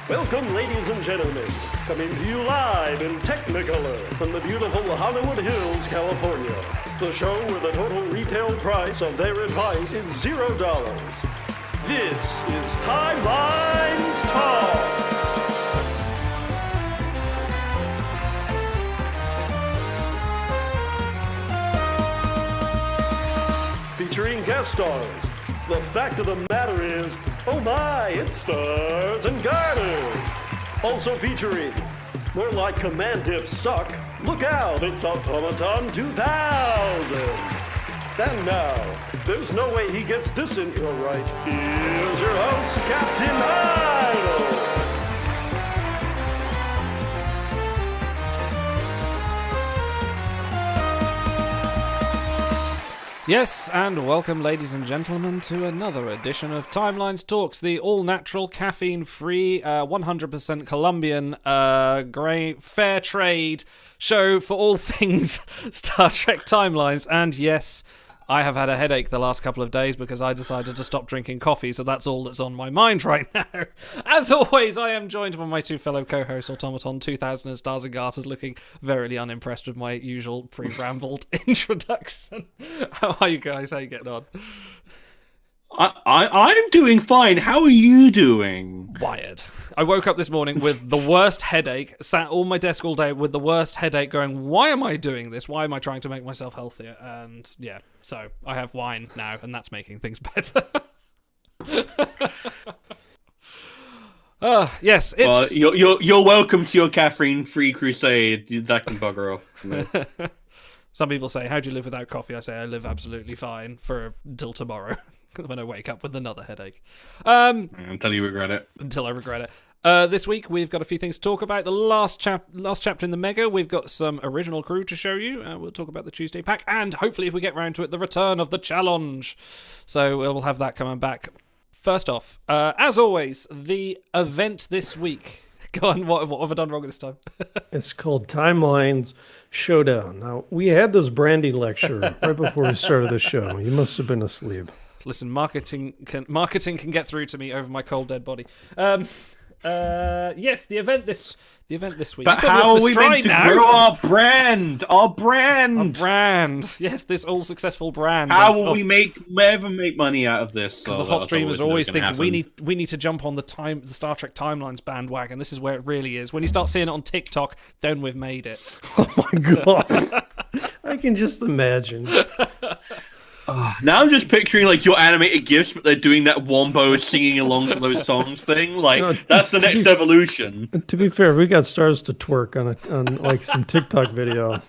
Welcome, ladies and gentlemen, coming to you live in Technicolor from the beautiful Hollywood Hills, California. The show where the total retail price of their advice is $0. This is Timelines Talk. Featuring guest stars. The fact of the matter is, oh my, it's stars and garters. Also featuring, more like Command Dip Suck, look out, it's Automaton 2000. And now, there's no way he gets this intro right. Here's your host, Captain Idol. Yes, and welcome, ladies and gentlemen, to another edition of Timelines Talks, the all-natural, caffeine-free, 100% Colombian, fair trade show for all things Star Trek Timelines. And yes, I have had a headache the last couple of days because I decided to stop drinking coffee, so that's all that's on my mind right now. As always, I am joined by my two fellow co-hosts, Automaton 2000 and Stars and Garters, looking verily unimpressed with my usual pre-rambled introduction. How are you guys? How are you getting on? I'm doing fine. How are you doing? Wired. I woke up this morning with the worst headache, sat on my desk all day with the worst headache going, why am I doing this? Why am I trying to make myself healthier? And yeah, so I have wine now, and that's making things better. Yes, it's... Well, you're welcome to your caffeine-free crusade. That can bugger off. No. Some people say, how do you live without coffee? I say, I live absolutely fine until tomorrow. When I wake up with another headache. Until you regret it. Until I regret it. This week, we've got a few things to talk about. The last chapter in the Mega, we've got some original crew to show you. We'll talk about the Tuesday pack, and hopefully, if we get round to it, the return of the challenge. So we'll have that coming back. First off, as always, the event this week. Go on, what have I done wrong this time? It's called Timelines Showdown. Now, we had this brandy lecture right before we started the show. You must have been asleep. Listen, marketing can get through to me over my cold dead body. Yes, the event this week. But how are we meant to grow our brand? Our brand. Yes, this all successful brand. How will we ever make money out of this? Because the hot streamers always think we need to jump on the Star Trek Timelines bandwagon. This is where it really is. When you start seeing it on TikTok, then we've made it. Oh my god! I can just imagine. Now I'm just picturing like your animated GIFs, but they're doing that wombo singing along to those songs thing. Like that's the next evolution. To be fair, we got stars to twerk on like some TikTok video.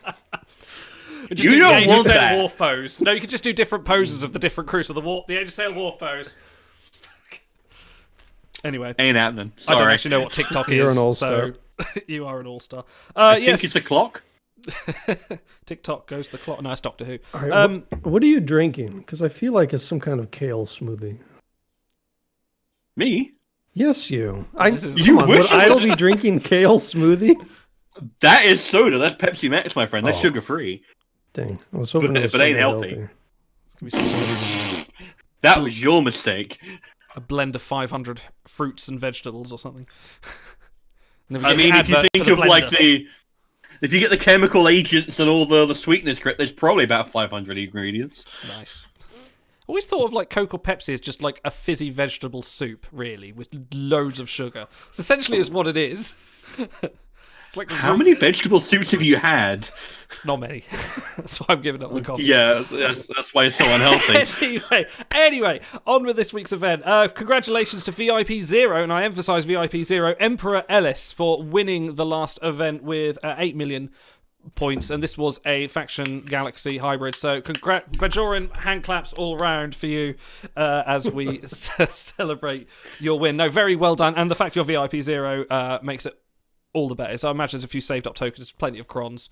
You don't want that wharf pose. No, you can just do different poses of the different crews. So the Adge Cutler wharf pose. Anyway, ain't happening. Sorry. I don't actually know what TikTok is. You're an all-star. So you are an all-star. I think it's a clock. TikTok goes the clock. No, it's Doctor Who. All right, what are you drinking? Because I feel like it's some kind of kale smoothie. Me? Yes, you. Would Idol be drinking kale smoothie? That is soda. That's Pepsi Max, my friend. That's sugar-free. Dang, I was hoping but ain't healthy. That was your mistake. A blend of 500 fruits and vegetables or something. I mean, if you think of like if you get the chemical agents and all the sweetness correct, there's probably about 500 ingredients. Nice. Always thought of like Coke or Pepsi as just like a fizzy vegetable soup, really, with loads of sugar. It's essentially is what it is. Like how many vegetable soups have you had? Not many. That's why I'm giving up the coffee. Yeah, that's why it's so unhealthy. Anyway, on with this week's event. Congratulations to VIP Zero, and I emphasise VIP Zero, Emperor Ellis, for winning the last event with 8 million points, and this was a Faction Galaxy hybrid. So Bajoran hand claps all around for you as we celebrate your win. No, very well done, and the fact you're VIP Zero makes it all the better. So I imagine there's a few saved up tokens, plenty of crons.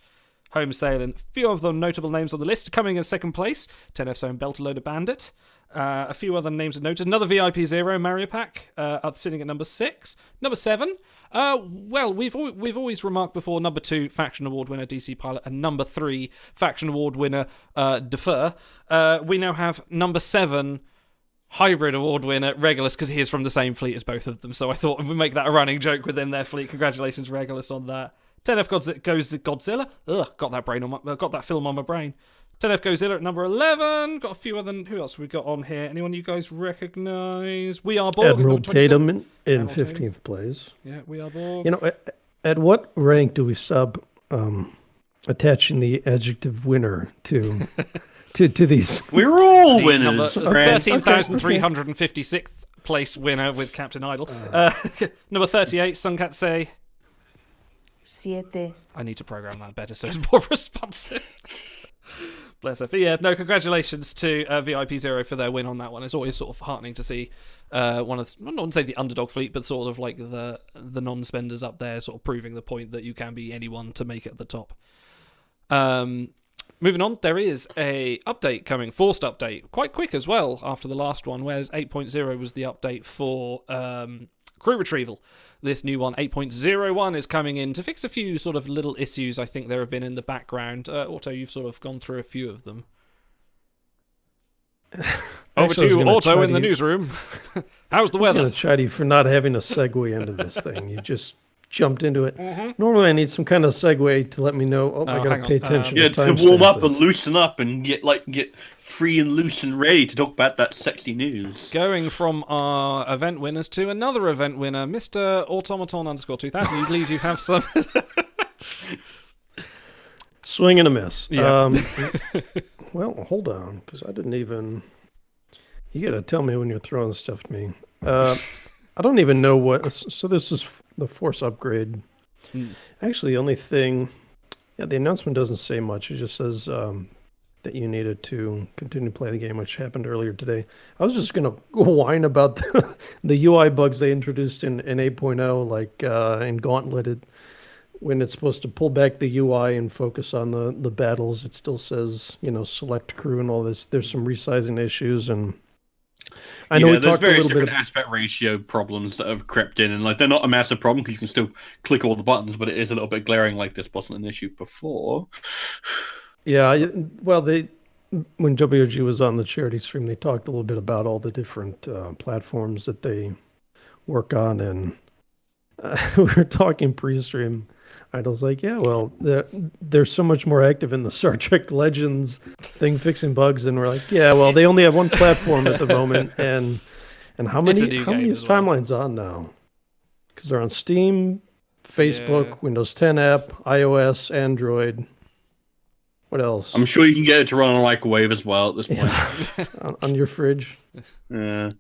Home sailing. A few of the notable names on the list. Coming in second place, 10F's own Belter Bandit. A few other names of note. Another VIP Zero Mario Pack, sitting at number 6. Number 7. Well, we've always remarked before, number 2 Faction Award winner DC Pilot, and number 3 Faction Award winner Defer. We now have number 7 hybrid award winner, Regulus, because he is from the same fleet as both of them. So I thought we'd make that a running joke within their fleet. Congratulations, Regulus, on that. 10F goes Godzilla. Ugh, got that film on my brain. 10F Godzilla at number 11. Got a few other. Who else we got on here? Anyone you guys recognise? We Are Borg. Admiral Tatum in 15th place. Yeah, We Are Borg. You know, at what rank do we stop attaching the adjective winner to these? We're all The winners. Number 13,356th place winner with Captain Idol. Number 38, Sunkatsei. Siete. I need to program that better so it's more responsive. Bless her. But yeah, no, congratulations to VIP Zero for their win on that one. It's always sort of heartening to see one of, I don't want to say the underdog fleet, but sort of like the non-spenders up there sort of proving the point that you can be anyone to make it at the top. Moving on, there is a update coming, forced update, quite quick as well after the last one, whereas 8.0 was the update for crew retrieval. This new one, 8.01, is coming in to fix a few sort of little issues I think there have been in the background. Otto, you've sort of gone through a few of them. Over to you, Otto, in the newsroom. How's the weather? I'm going to chide you for not having a segue into this thing. You just jumped into it. Normally, I need some kind of segue to let me know. I got to pay attention. Yeah, to to warm up and loosen up and get free and loose and ready to talk about that sexy news. Going from our event winners to another event winner, Mr. Automaton _2000. You believe you have some swing and a miss. Yeah. Well, hold on, because I didn't even. You got to tell me when you're throwing stuff at me. I don't even know what. So this is the Force upgrade. Actually, the only thing, the announcement doesn't say much. It just says that you needed to continue to play the game, which happened earlier today. I was just gonna whine about the UI bugs they introduced in 8.0, like in Gauntlet. When it's supposed to pull back the UI and focus on the battles, it still says select crew and all this. There's some resizing issues and. I know there's various different aspect ratio problems that have crept in, and they're not a massive problem because you can still click all the buttons, but it is a little bit glaring. Like this wasn't an issue before. Yeah, well, when WG was on the charity stream, they talked a little bit about all the different platforms that they work on, and we were talking pre-stream. I was like, yeah, well, they're so much more active in the Star Trek Legends thing fixing bugs, and we're like, yeah, well, they only have one platform at the moment, and how many is Timeline's on now? Because they're on Steam, Facebook, Windows 10 app, iOS, Android. What else? I'm sure you can get it to run on a microwave as well at this point. Yeah. on your fridge. Yeah.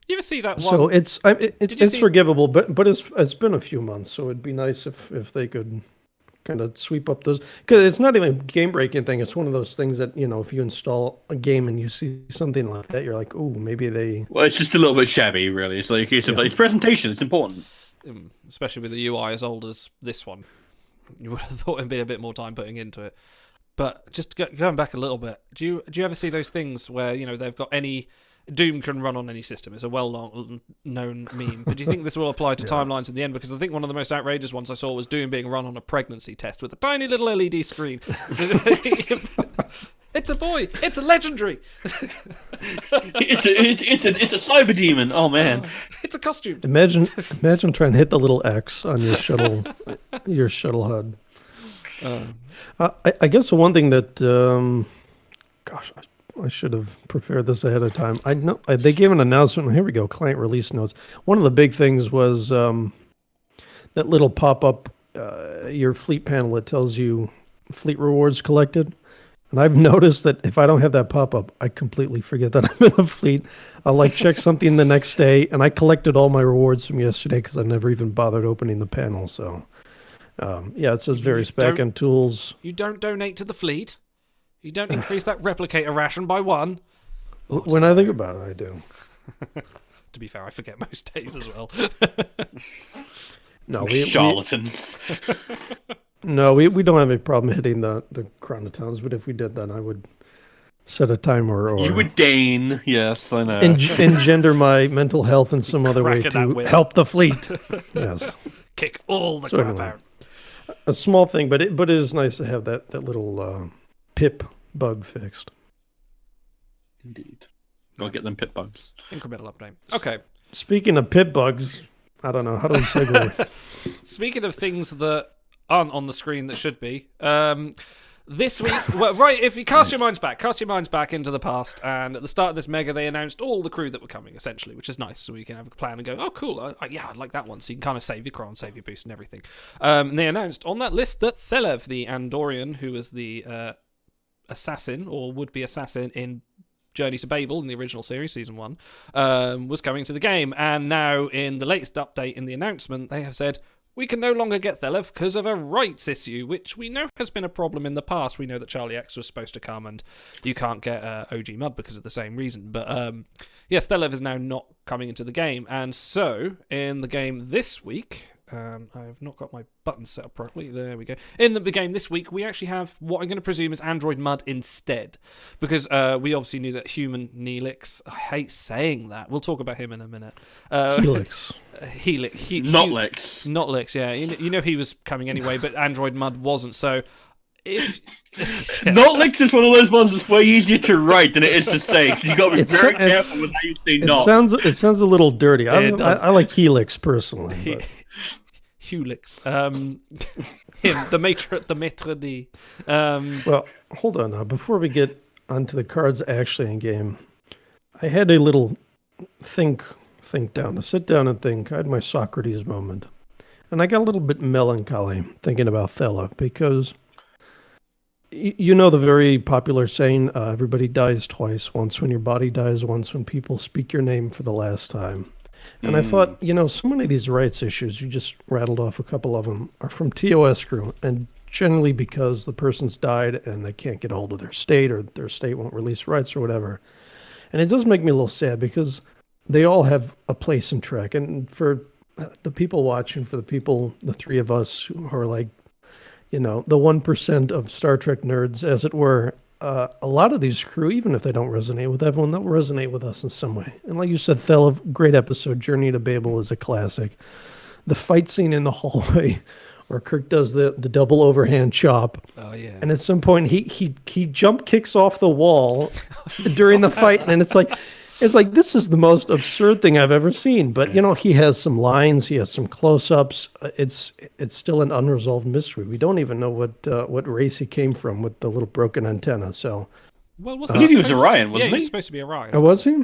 You ever see that one? So it's forgivable, but it's been a few months, so it'd be nice if they could kind of sweep up those, because it's not even a game breaking thing. It's one of those things that if you install a game and you see something like that, you're like, oh, maybe they. Well, it's just a little bit shabby, really. It's like it's presentation. It's important, especially with the UI as old as this one. You would have thought it'd be a bit more time putting into it. But just going back a little bit, do you ever see those things where they've got any. Doom can run on any system. It's a well-known meme. But do you think this will apply to timelines in the end? Because I think one of the most outrageous ones I saw was Doom being run on a pregnancy test with a tiny little LED screen. It's a boy. It's a legendary. it's a cyber demon. Oh man, it's a costume. Imagine trying to hit the little X on your shuttle, HUD. I guess the one thing that, I should have prepared this ahead of time. I know they gave an announcement. Here we go. Client release notes. One of the big things was that little pop-up, your fleet panel that tells you fleet rewards collected. And I've noticed that if I don't have that pop-up, I completely forget that I'm in a fleet. I'll check something the next day, and I collected all my rewards from yesterday because I never even bothered opening the panel. So, it says various backend tools. You don't donate to the fleet. You don't increase that replicator ration by 1. When I think about it, I do. To be fair, I forget most days as well. No, charlatans. No, we don't have any problem hitting the chronotons, but if we did that, I would set a timer or... You would deign, yes, I know. Engender my mental health in some other way to help the fleet. Yes. Kick all the crap out. A small thing, but it is nice to have that little... pip bug fixed. Indeed. Go get them pit bugs. Incremental update. Okay. Speaking of pit bugs, I don't know. How do we segue? Speaking of things that aren't on the screen that should be, this week, if you cast your minds back into the past, and at the start of this mega, they announced all the crew that were coming, essentially, which is nice, so you can have a plan and go, oh, cool, yeah, I like that one, so you can kind of save your Cron, save your boost and everything. And they announced on that list that Thelev, the Andorian, who was the assassin, or would-be assassin in Journey to Babel in the original series, Season 1, was coming to the game, and now in the latest update in the announcement, they have said, we can no longer get Thelev because of a rights issue, which we know has been a problem in the past. We know that Charlie X was supposed to come, and you can't get OG Mud because of the same reason. But yes, Thelev is now not coming into the game. And so, in the game this week, I have not got my buttons set up properly. There we go. In the game this week, we actually have what I'm going to presume is Android Mud instead. Because we obviously knew that human Neelix, I hate saying that. We'll talk about him in a minute. Helix. Notlix, yeah. You know he was coming anyway, but Android Mud wasn't. So if Notlix is one of those ones that's way easier to write than it is to say, because you got to be very careful with how you say not. It sounds a little dirty. I like Helix personally. But. Helix. Him, the maitre d'. Well, hold on now. Before we get onto the cards actually in game, I had a little think down, to sit down and think. I had my Socrates moment. And I got a little bit melancholy thinking about Thelev, because you know the very popular saying, everybody dies twice, once when your body dies, once when people speak your name for the last time. And I thought, so many of these rights issues, you just rattled off a couple of them, are from TOS crew, and generally because the person's died and they can't get a hold of their state, or their state won't release rights or whatever. And it does make me a little sad, because they all have a place in Trek. And for the people watching, for the three of us who are like, the 1% of Star Trek nerds, as it were, a lot of these crew, even if they don't resonate with everyone, they'll resonate with us in some way. And like you said, Thelev, great episode. Journey to Babel is a classic. The fight scene in the hallway where Kirk does the double overhand chop. Oh, yeah. And at some point, he jump kicks off the wall during the fight, and it's like, this is the most absurd thing I've ever seen. But, he has some lines. He has some close-ups. It's still an unresolved mystery. We don't even know what race he came from with the little broken antenna. So, well, I think he was Orion, wasn't he? He was supposed to be Orion. Oh, was he?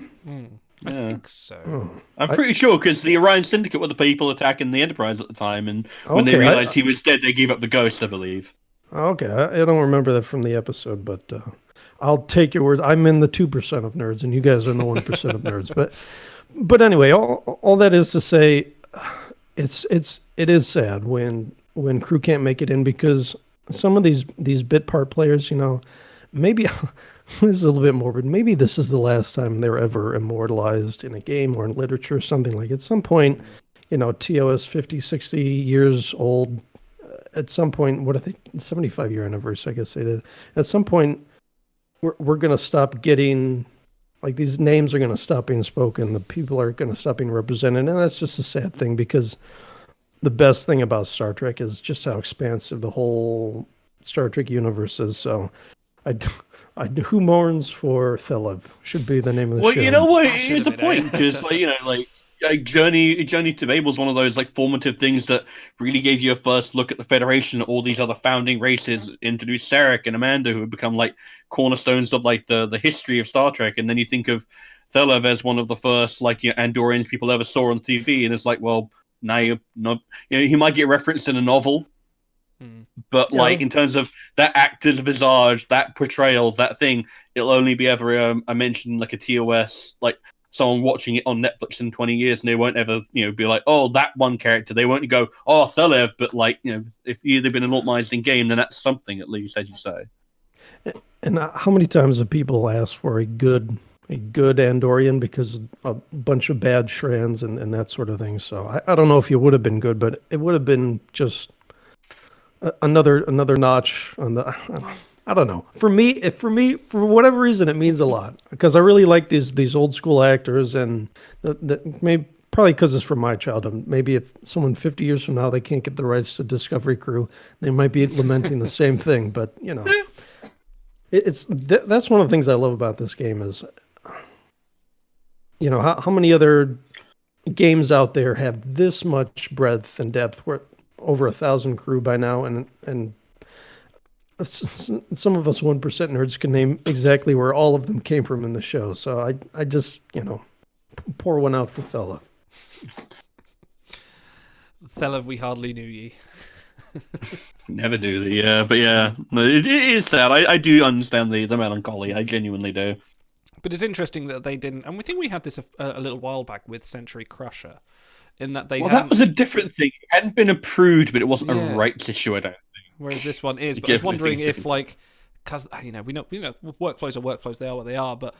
I think so. Oh. I'm pretty sure, because the Orion Syndicate were the people attacking the Enterprise at the time, and when they realized he was dead, they gave up the ghost, I believe. Okay, I don't remember that from the episode, but I'll take your words. I'm in the 2% of nerds, and you guys are in the 1% of nerds. But anyway, all that is to say, it is sad when crew can't make it in, because some of these bit part players, maybe this is a little bit morbid. Maybe this is the last time they're ever immortalized in a game or in literature or something. Like at some point, TOS 50, 60 years old. At some point, what I think 75-year anniversary, I guess they did. At some point, we're going to stop getting, like, these names are going to stop being spoken. The people are going to stop being represented. And that's just a sad thing, because the best thing about Star Trek is just how expansive the whole Star Trek universe is. So who mourns for Thelev should be the name of the show. Well, you know what? Here's the point, because Journey to Babel is one of those formative things that really gave you a first look at the Federation, all these other founding races, introduced Sarek and Amanda, who had become cornerstones of the history of Star Trek. And then you think of Thelev as one of the first Andorians people ever saw on TV, and it's well, now you're not, he might get referenced in a novel. But in terms of that actor's visage, that portrayal, that thing, it'll only be ever I mentioned a TOS, someone watching it on Netflix in 20 years, and they won't ever be like, oh, that one character. They won't go, oh, Thelev, but if they've been immortalized in game, then that's something at least, as you say. And how many times have people asked for a good Andorian because a bunch of bad Shrans and that sort of thing? So I don't know if you would have been good, but it would have been just another notch on the. I don't know. For me, for whatever reason, it means a lot, because I really like these old school actors, and probably because it's from my childhood. Maybe if someone 50 years from now they can't get the rights to Discovery Crew, they might be lamenting the same thing. But that's one of the things I love about this game is how many other games out there have this much breadth and depth? We're over 1,000 crew by now, and some of us 1% nerds can name exactly where all of them came from in the show. So I just, pour one out for Thelev. Thelev, we hardly knew ye. Never do the but yeah, no, it is sad. I do understand the melancholy. I genuinely do. But it's interesting that they didn't, and we think we had this a little while back with Century Crusher, in that they. Well, that was a different thing. It hadn't been approved, but it wasn't a rights issue. I don't think. Whereas this one is. But I was wondering if, like, because we know workflows are workflows. They are what they are. But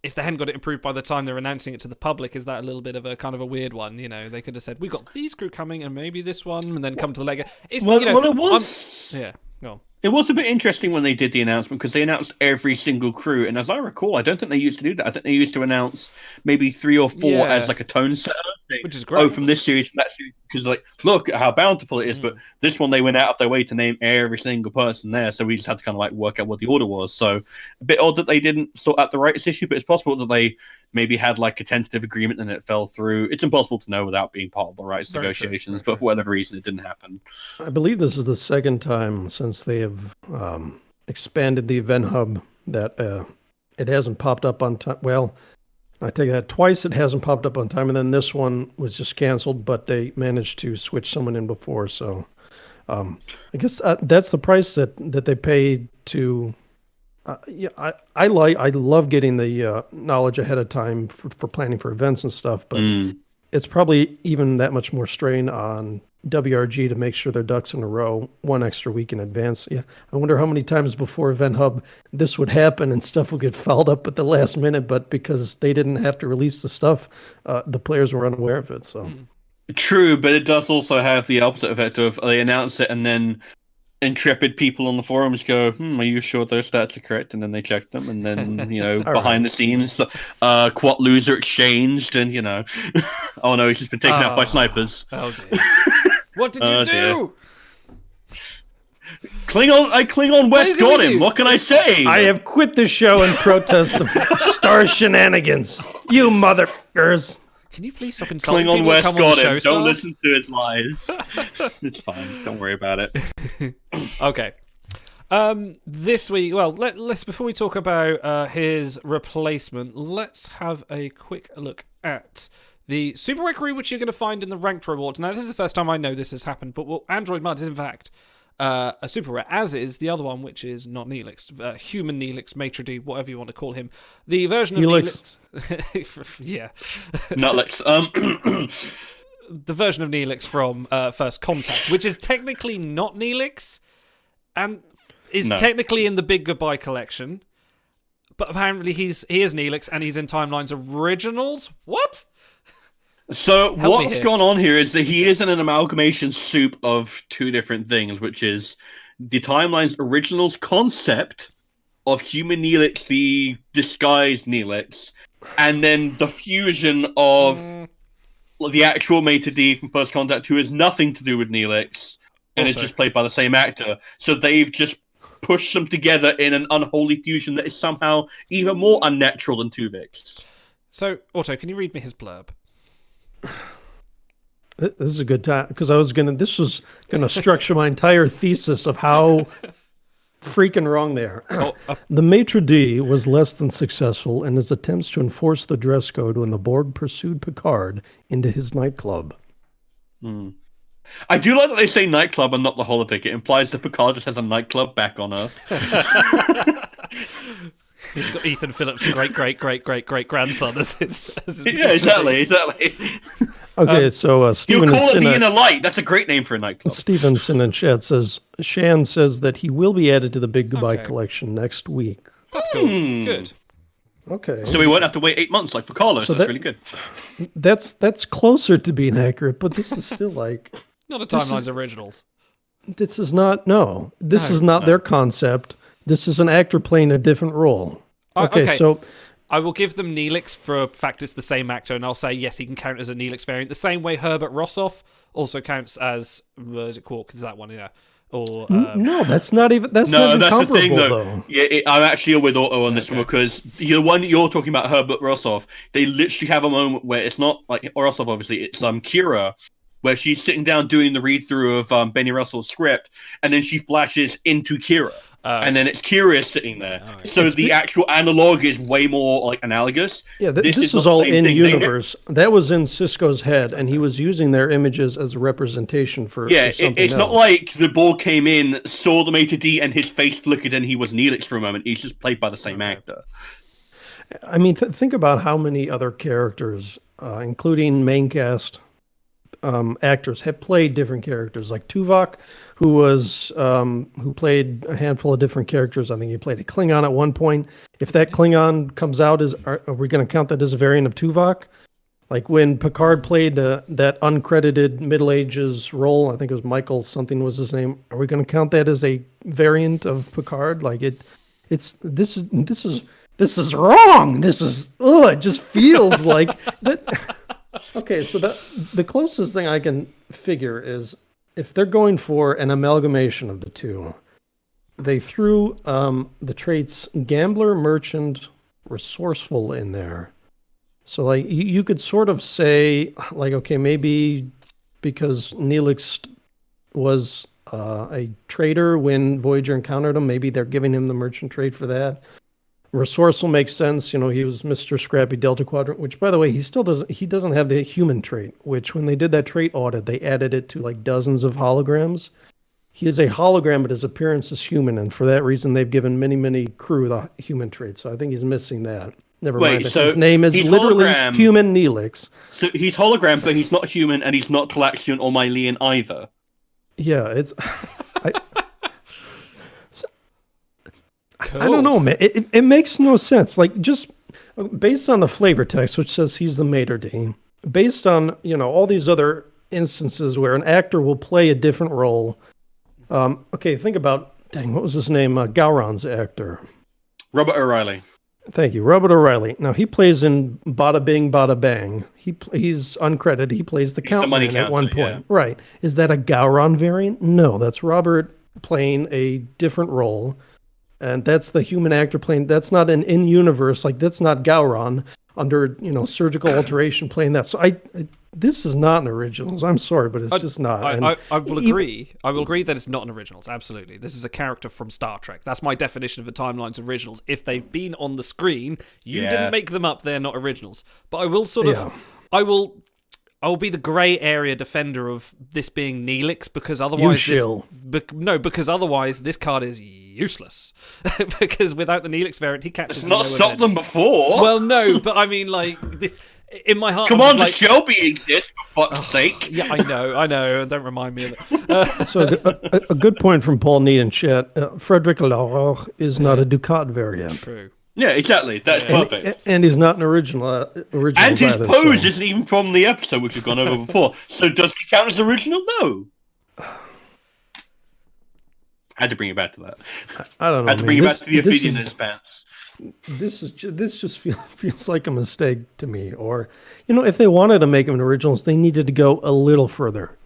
if they hadn't got it approved by the time they're announcing it to the public, is that a little bit of a kind of a weird one? They could have said we've got these crew coming and maybe this one, and then come to the Lego. It was. Go on. It was a bit interesting when they did the announcement because they announced every single crew, and as I recall, I don't think they used to do that. I think they used to announce maybe 3 or 4 as like a tone setter, which is great. Oh, from this series, from that series, because like, look at how bountiful it is. But this one, they went out of their way to name every single person there, so we just had to kind of like work out what the order was. So a bit odd that they didn't sort out the rights issue, but it's possible that they maybe had like a tentative agreement and it fell through. It's impossible to know without being part of the rights negotiations, but for whatever reason, it didn't happen. I believe this is the second time since they have expanded the event hub that it hasn't popped up on time. Well, I take that twice. It hasn't popped up on time, and then this one was just canceled. But they managed to switch someone in before, so I guess that's the price that they paid to. I love getting the knowledge ahead of time for planning for events and stuff, but it's probably even that much more strain on WRG to make sure their ducks in a row 1 extra week in advance. Yeah, I wonder how many times before Event Hub this would happen and stuff would get fouled up at the last minute, but because they didn't have to release the stuff, the players were unaware of it. So true, but it does also have the opposite effect of they announce it and then intrepid people on the forums go, are you sure those stats are correct? And then they check them, and then behind the scenes, quad loser exchanged, and oh no, he's just been taken out by snipers. Oh dear. What did you do? Klingon West got him. What can I say? I have quit the show in protest of Star shenanigans. You motherfuckers. Can you please stop insulting Klingon people West who come got on the him. show, Don't Stars? listen to his lies. It's fine. Don't worry about it. Okay. This week, well, let's before we talk about his replacement, let's have a quick look at the Super Recrew, which you're going to find in the ranked reward. Now, this is the first time I know this has happened, but Android Mud is in fact a super rare, as is the other one, which is not Neelix, human Neelix, maitre d', whatever you want to call him. The version of Neelix, yeah, Nutlix. The version of Neelix from First Contact, which is technically not Neelix, and is technically in the Big Goodbye collection, but apparently he is Neelix, and he's in Timeline's originals. What? So what's gone on here is that he is in an amalgamation soup of 2 different things, which is the Timeline's originals concept of human Neelix, the disguised Neelix, and then the fusion of the actual maitre d' from First Contact, who has nothing to do with Neelix, and is just played by the same actor. So they've just pushed them together in an unholy fusion that is somehow even more unnatural than Tuvix. So, Otto, can you read me his blurb? This is a good time because this was gonna structure my entire thesis of how freaking wrong they are. The maitre d' was less than successful in his attempts to enforce the dress code when the Borg pursued Picard into his nightclub. I do like that they say nightclub and not the holodeck. It implies that Picard just has a nightclub back on Earth. He's got Ethan Phillips' great-great-great-great-great-grandson as his yeah, exactly. Okay, so Stephen you call it the Inner Light. That's a great name for a nightclub. Stevenson in chat says, Shan says that he will be added to the Big Goodbye collection next week. That's cool. Good. Okay. So we won't have to wait 8 months like for Carlos. So that's really good. That's closer to being accurate, but this is still like... Not a Timeline's originals. This is not... No. This is not their concept. This is an actor playing a different role. Okay, so... I will give them Neelix for a fact it's the same actor, and I'll say, yes, he can count as a Neelix variant. The same way Herbert Rossoff also counts as... is it Quark? Is that one? Yeah. Or No, that's not even. That's No, not even that's the comparable, thing, though. though. Yeah, I'm actually with Otto on this one because the one you're talking about, Herbert Rossov, they literally have a moment where it's not like Rossov, obviously, it's Kira, where she's sitting down doing the read through of Benny Russell's script, and then she flashes into Kira. And then it's Kira sitting there. So the actual analog is way more like analogous. Yeah, this is is not all the same in thing. universe. That was in Cisco's head, and he was using their images as a representation for. Yeah, for something it's not else. like the ball came in, saw the maitre d', and his face flickered, and he was Neelix for a moment. He's just played by the same actor. I mean, think about how many other characters, including main cast actors, have played different characters. Like Tuvok, who played a handful of different characters. I think he played a Klingon at one point. If that Klingon comes out, are we going to count that as a variant of Tuvok? Like when Picard played that uncredited Middle Ages role, I think it was Michael something was his name. Are we going to count that as a variant of Picard? Like this is wrong. It just feels like that. Okay, so the closest thing I can figure is if they're going for an amalgamation of the two, they threw the traits gambler, merchant, resourceful in there. So like you could sort of say like, okay, maybe because Neelix was a trader when Voyager encountered him, maybe they're giving him the merchant trait for that. Resourceful makes sense. You know, he was Mr. Scrappy Delta Quadrant, which, by the way, he doesn't have the human trait, which when they did that trait audit, they added it to like dozens of holograms. He is a hologram, but his appearance is human, and for that reason, they've given many crew the human trait. So I think he's missing that. Never mind. So his name is literally hologram. Human Neelix. So he's hologram, but he's not human, and he's not Talaxian or Mylian either. Yeah, it's. Cool. I don't know, man. It makes no sense. Like, just based on the flavor text, which says he's the maitre d', based on, all these other instances where an actor will play a different role. Okay, think about, what was his name? Gowron's actor. Robert O'Reilly. Thank you, Robert O'Reilly. Now, he plays in Bada Bing, Bada Bang. He's uncredited. He plays the count man at one point. Yeah. Right. Is that a Gowron variant? No, that's Robert playing a different role. And that's the human actor playing. That's not an in-universe. Like, that's not Gowron under, surgical alteration playing that. So this is not an Originals. I'm sorry, but it's just not. I will agree. I will agree that it's not an Originals. Absolutely. This is a character from Star Trek. That's my definition of a timeline's Originals. If they've been on the screen, you didn't make them up. They're not Originals. But I will I will be the grey area defender of this being Neelix because otherwise because otherwise this card is useless. Because without the Neelix variant, he catches. It's not stopped them before. Well, no, but I mean, like this in my heart. Come on, like, the Shelby exists for fuck's sake. Yeah, I know. Don't remind me of it. So a good point from Paul Need in chat. Frederick Laurent is not a Ducat variant. True. Yeah, exactly. That's perfect. And he's not an original. And his pose isn't even from the episode, which we've gone over before. So does he count as original? No. I had to bring it back to that. I don't know. I had to bring it back to the opinion in his pants. This just feels like a mistake to me. Or, if they wanted to make them originals, they needed to go a little further.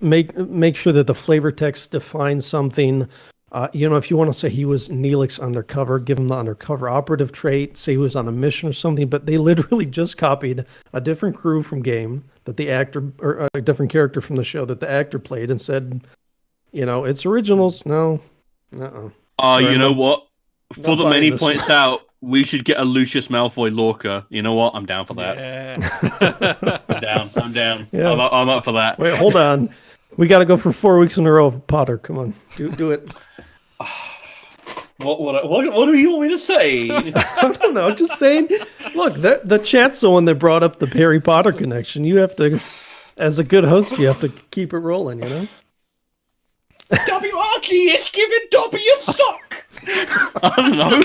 Make sure that the flavor text defines something. If you want to say he was Neelix undercover, give him the undercover operative trait, say he was on a mission or something, but they literally just copied a different crew from game that the actor, or a different character from the show that the actor played and said, it's Originals. No. You know what? For the many points out, we should get a Lucius Malfoy Lorca. You know what? I'm down for that. Yeah. I'm down. Yeah. I'm up for that. Wait, hold on. We got to go for 4 weeks in a row of Potter. Come on. Do it. What do you want me to say? I don't know. Just saying. Look, the chat's the one that brought up the Harry Potter connection. You have to, as a good host, you have to keep it rolling, WRG is giving Dobby a sock. I don't know.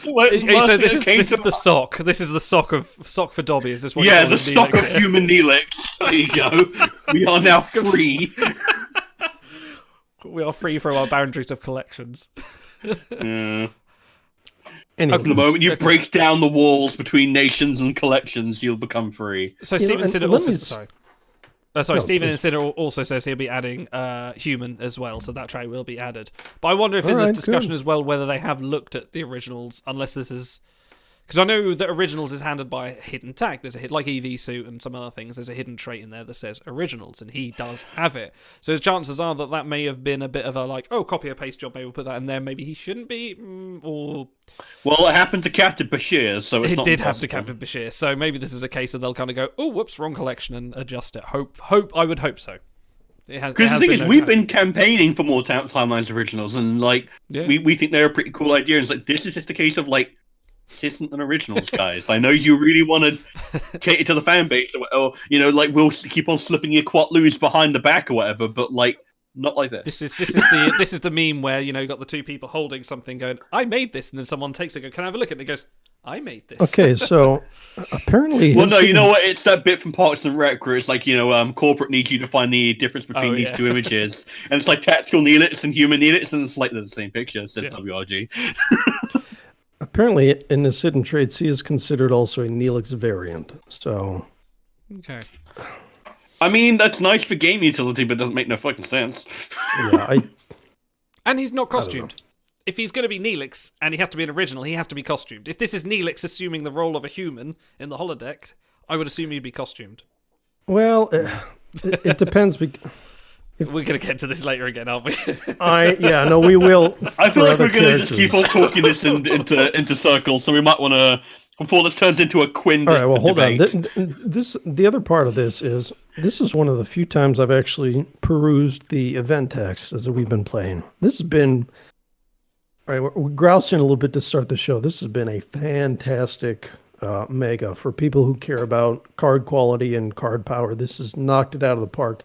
So this is the sock. This is the sock for Dobby. Is this what? Yeah, the sock of human Neelix. There you go. We are now free. We are free from our boundaries of collections. Yeah. Anyway, From the moment you break down the walls between nations and collections, you'll become free. So Steven said it let also. me- Sorry. Sorry, No, Stephen please. Incinner also says he'll be adding human as well, so that trait will be added. But I wonder if in All this right, discussion good. as well whether they have looked at the originals, unless this is... Because I know that originals is handled by a hidden tag. There's a hit like EV suit and some other things. There's a hidden trait in there that says originals, and he does have it. So his chances are that may have been a bit of a like, oh, copy and paste job. Maybe we'll put that in there. Maybe he shouldn't be, or Well, it happened to Captain Bashir, so it's it not did happen to impossible. Captain Bashir. So maybe this is a case of they'll kind of go, oh, whoops, wrong collection, and adjust it. I would hope so. Because the thing is, we've been campaigning for more Timelines originals, and like Yeah. we think they're a pretty cool idea. And it's like this is just a case of like, this isn't an originals, guys. I know you really want to cater to the fan base, or like we'll keep on slipping your quatloos behind the back or whatever, but like not like this. This is the meme where you got the two people holding something, going, I made this, and then someone takes it, and go, can I have a look at it? And it goes, I made this. Okay, so apparently... Well, his no, you hidden- know what? It's that bit from Parks and Rec where it's like, corporate needs you to find the difference between Oh, these yeah. two images. And it's like tactical Neelix and human Neelix, and it's like they're the same picture. It says Yeah. WRG. Apparently, in his hidden traits, he is considered also a Neelix variant. So, Okay. I mean, that's nice for game utility, but it doesn't make no fucking sense. yeah, And he's not don't know. costumed. If he's going to be Neelix and he has to be an original, he has to be costumed. If this is Neelix assuming the role of a human in the holodeck, I would assume he'd be costumed. well, it depends. We're going to get to this later again, aren't we? We will. I feel for like we're other going to just characters. keep on talking this into circles, so we might want to, before this turns into a Quinn All right, well, hold on. debate. The other part of this is one of the few times I've actually perused the event text as we've been playing. This has been, all right, we're grousing a little bit to start the show. This has been a fantastic mega for people who care about card quality and card power. This has knocked it out of the park.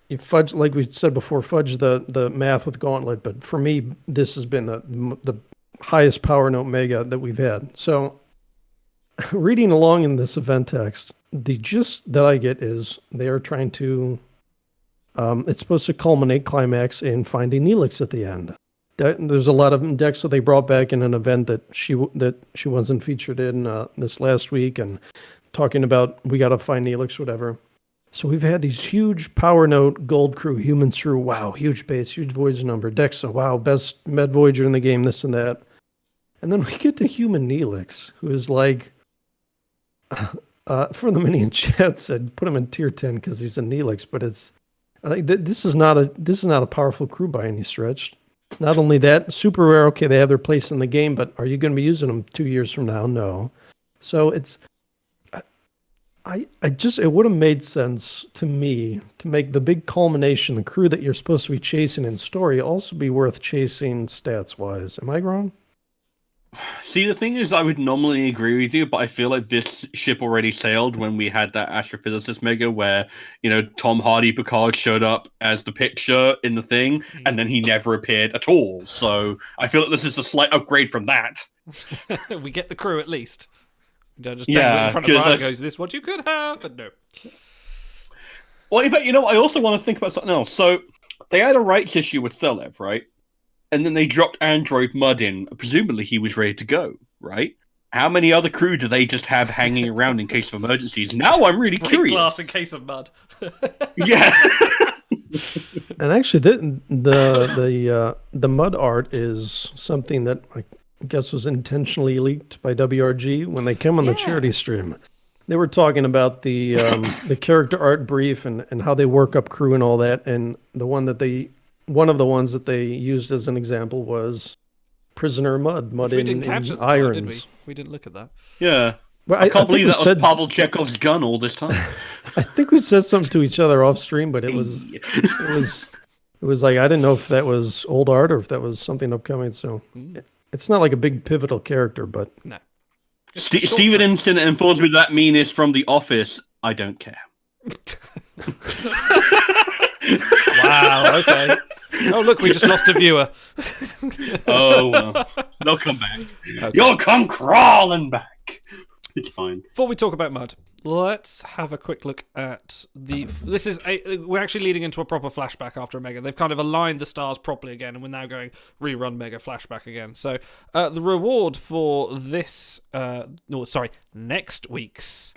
You fudge, like we said before, fudge the math with Gauntlet, but for me, this has been the highest power note mega that we've had. So, reading along in this event text, the gist that I get is they are trying to. It's supposed to culminate climax in finding Neelix at the end. There's a lot of decks that they brought back in an event that she wasn't featured in this last week, and talking about we got to find Neelix, whatever. So we've had these huge power note gold crew, humans through, wow, huge base, huge voyage number, Dexa, wow, best med voyager in the game, this and that. And then we get to human Neelix, who is like, for the mini in chat said, put him in tier 10 because he's a Neelix, but I think this is not a powerful crew by any stretch. Not only that, super rare, okay, they have their place in the game, but are you going to be using them 2 years from now? No. So it's, it would have made sense to me to make the big culmination, the crew that you're supposed to be chasing in story, also be worth chasing stats wise. Am I wrong? See, the thing is, I would normally agree with you, but I feel like this ship already sailed when we had that astrophysicist mega where, Tom Hardy Picard showed up as the picture in the thing, and then he never appeared at all. So I feel like this is a slight upgrade from that. We get the crew at least. Don't just Yeah, in front of 'cause Raj goes, this what you could have, but no. Well, in fact, I also want to think about something else. So they had a rights issue with Thelev, right? And then they dropped Android Mud in. Presumably he was ready to go, right? How many other crew do they just have hanging around in case of emergencies? Now I'm really Break curious. glass in case of mud. Yeah. And actually, the mud art is something that I guess was intentionally leaked by WRG when they came on the charity stream. They were talking about the character art brief and how they work up crew and all that. And one of the ones that they used as an example was Prisoner Mud We in, didn't catch in it, at the time, did we? irons. We didn't look at that. Yeah. But I can't think believe we that was said- Pavel Chekhov's gun all this time. I think we said something to each other off stream, but it was like I didn't know if that was old art or if that was something upcoming. So it's not like a big pivotal character, but No. Steven Inson informs me that meme is from The Office. I don't care. Wow, okay. Oh, look, we just lost a viewer. Oh, well. They'll come back. Okay. You'll come crawling back. It's fine. Before we talk about mud, let's have a quick look at we're actually leading into a proper flashback after a mega. They've kind of aligned the stars properly again, and we're now going rerun mega flashback again. So the reward for this, next week's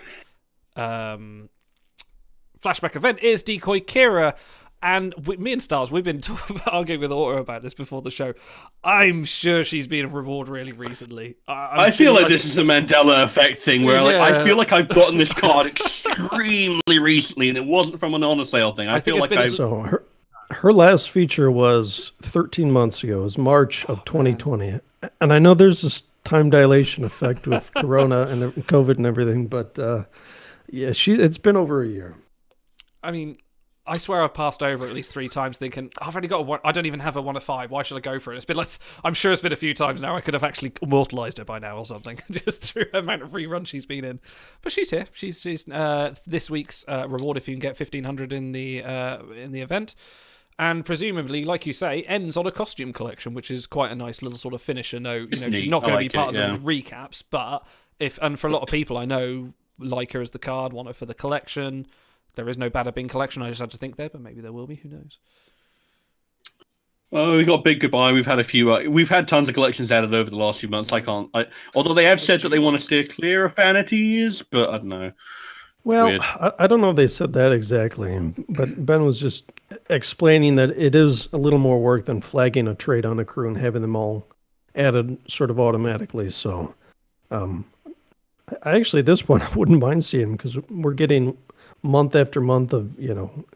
flashback event is Decoy Kira. And me and Stars, we've been arguing with Auto about this before the show. I'm sure she's been a reward really recently. I feel like this is a Mandela effect thing where I feel like I've gotten this card extremely recently, and it wasn't from an honor sale thing. I feel like So her last feature was 13 months ago. It was March of 2020. And I know there's this time dilation effect with Corona and COVID and everything, but it's been over a year. I mean, I swear I've passed over at least 3 times thinking, I've only got a 1. I don't even have a 1 of 5. Why should I go for it? It's been like, I'm sure it's been a few times now. I could have actually immortalized her by now or something, just through the amount of reruns she's been in. But she's here. She's this week's reward if you can get 1,500 in the event. And presumably, like you say, ends on a costume collection, which is quite a nice little sort of finisher note. You know, she's not going to be part of the recaps, but for a lot of people I know, like her as the card, want her for the collection. There is no Bada Bing collection. I just had to think there, but maybe there will be. Who knows? Oh, we got Big Goodbye. We've had a few. We've had tons of collections added over the last few months. Although they have said that they want to steer clear of vanities, but I don't know. Well, I don't know if they said that exactly, but Ben was just explaining that it is a little more work than flagging a trade on a crew and having them all added sort of automatically. So, I actually, at this point, I wouldn't mind seeing them because we're getting month after month of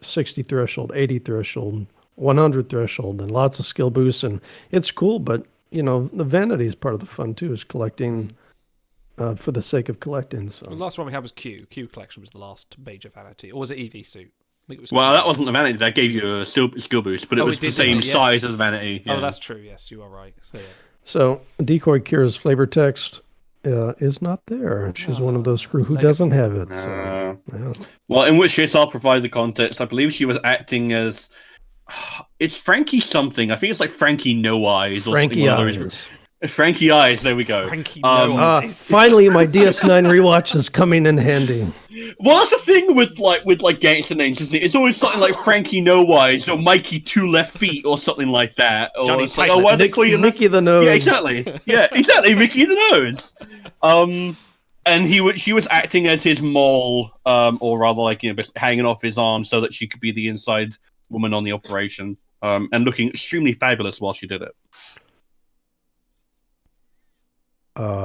60 threshold, 80 threshold, 100 threshold, and lots of skill boosts, and it's cool. But the vanity is part of the fun too, is collecting. For the sake of collecting. So. The last one we had was Q. Q collection was the last major vanity. Or was it EV suit? I think it was. Well, that wasn't the vanity. That gave you a skill boost, but it was the same size as the vanity. Yeah. Oh, that's true. Yes, you are right. So Decoy Kira's flavor text is not there. She's one of those crew who doesn't have it. So, yeah. Well, in which case I'll provide the context. I believe she was acting as... It's Frankie something. I think it's like Frankie No Eyes. Or Frankie Eyes. Frankie Eyes, there we go. Frankie No Eyes. Finally, my DS9 rewatch is coming in handy. Well, that's the thing with gangster names, isn't it? It's always something like Frankie No Eyes or Mikey Two Left Feet or something like that. Or Johnny it's like, why they call you Mickey the Nose? Yeah, exactly. Yeah, exactly. Mickey the Nose. And she was acting as his mole, or rather, hanging off his arm so that she could be the inside woman on the operation, and looking extremely fabulous while she did it.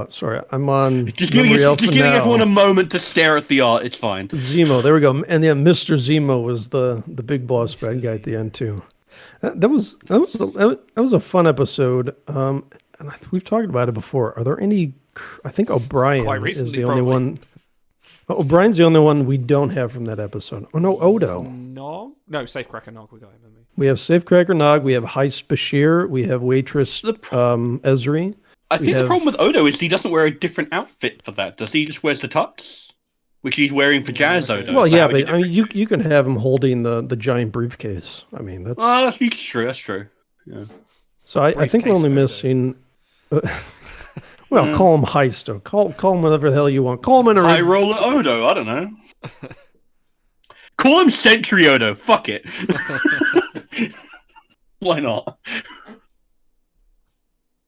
Sorry, I'm on. Just giving everyone a moment to stare at the art. It's fine. Zemo, there we go. And then Mr. Zemo was the big boss bad guy at the end too. That was a fun episode. And we've talked about it before. Are there any? I think O'Brien is the only one. O'Brien's the only one we don't have from that episode. Oh no, Odo. No, Safecracker Nog. We got him. We have Safecracker Nog. We have Heist Bashir. We have Waitress Ezri. I think the problem with Odo is he doesn't wear a different outfit for that. Does he? Just wears the tux, which he's wearing for Jazz Odo. Well, yeah, but I mean, you can have him holding the giant briefcase. I mean, that's true. That's true. Yeah. So I think we're only missing. Call him Heist or call him whatever the hell you want. Call him High Roller Odo. I don't know. Call him Sentry Odo. Fuck it. Why not?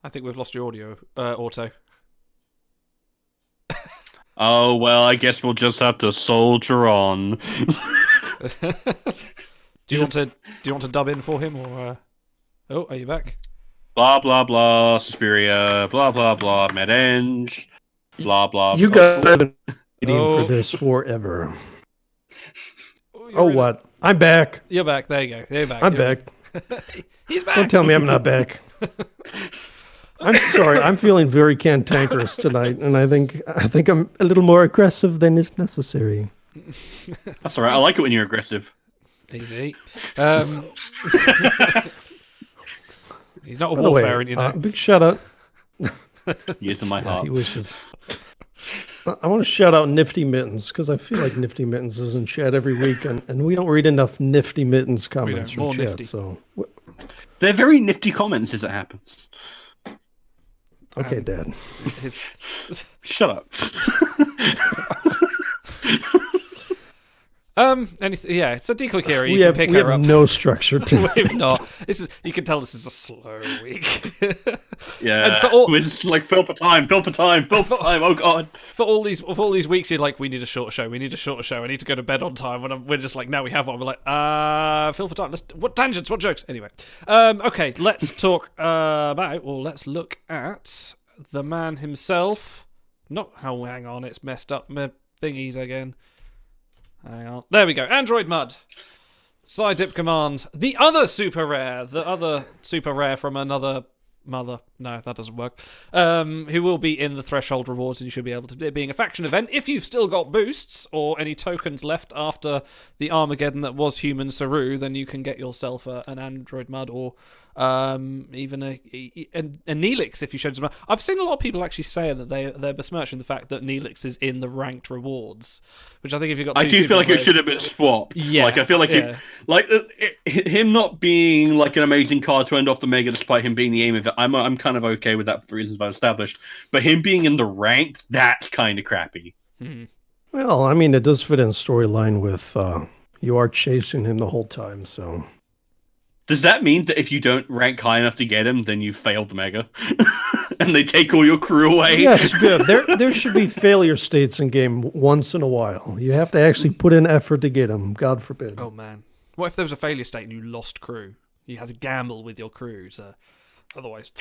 I think we've lost your audio, Auto. Oh, well, I guess we'll just have to soldier on. Do you want to dub in for him, or? Oh, are you back? Blah blah blah, Suspiria. Blah blah blah, Medenge. Blah blah. You guys have been waiting for this forever. What? I'm back. You're back. There you go. You're back. I'm back. He's back. Don't tell me I'm not back. I'm sorry. I'm feeling very cantankerous tonight, and I think I'm a little more aggressive than is necessary. That's all right. I like it when you're aggressive. Easy. He's not a warfaring, big shout out. He is in my heart. He wishes. I want to shout out Nifty Mittens because I feel like Nifty Mittens is in chat every week, and we don't read enough Nifty Mittens comments from chat. Nifty. So they're very nifty comments as it happens. Okay, Dad. Shut up. Yeah, it's a Decoy Kira. You We can have, pick we her have up. no structure to We've not. You can tell this is a slow week. Yeah, And for all- it's like fill for time. Oh god. For all these weeks, you're like, we need a shorter show. I need to go to bed on time. We're just like, now we have one. We're like, fill for time. What tangents? What jokes? Anyway, okay, let's talk let's look at the man himself. Hang on, it's messed up my thingies again. Hang on, there we go. Android Mud, side dip command, the other super rare from another mother. No, that doesn't work. Who will be in the threshold rewards, and you should be able to, being a faction event, if you've still got boosts or any tokens left after the Armageddon that was Human Saru, then you can get yourself an Android Mud or even a Neelix if you showed some. I've seen a lot of people actually saying that they're besmirching the fact that Neelix is in the ranked rewards, which I think if you got, I do feel like it should have been swapped. Yeah, like I feel like him not being like an amazing card to end off the mega, despite him being the aim of it. I'm kind of okay with that for the reasons I've established. But him being in the ranked, that's kind of crappy. Well, I mean, it does fit in storyline with you are chasing him the whole time, so. Does that mean that if you don't rank high enough to get him, then you failed the mega? And they take all your crew away? Yes, good. There should be failure states in game once in a while. You have to actually put in effort to get them, God forbid. Oh man, what if there was a failure state and you lost crew? You had to gamble with your crew, otherwise.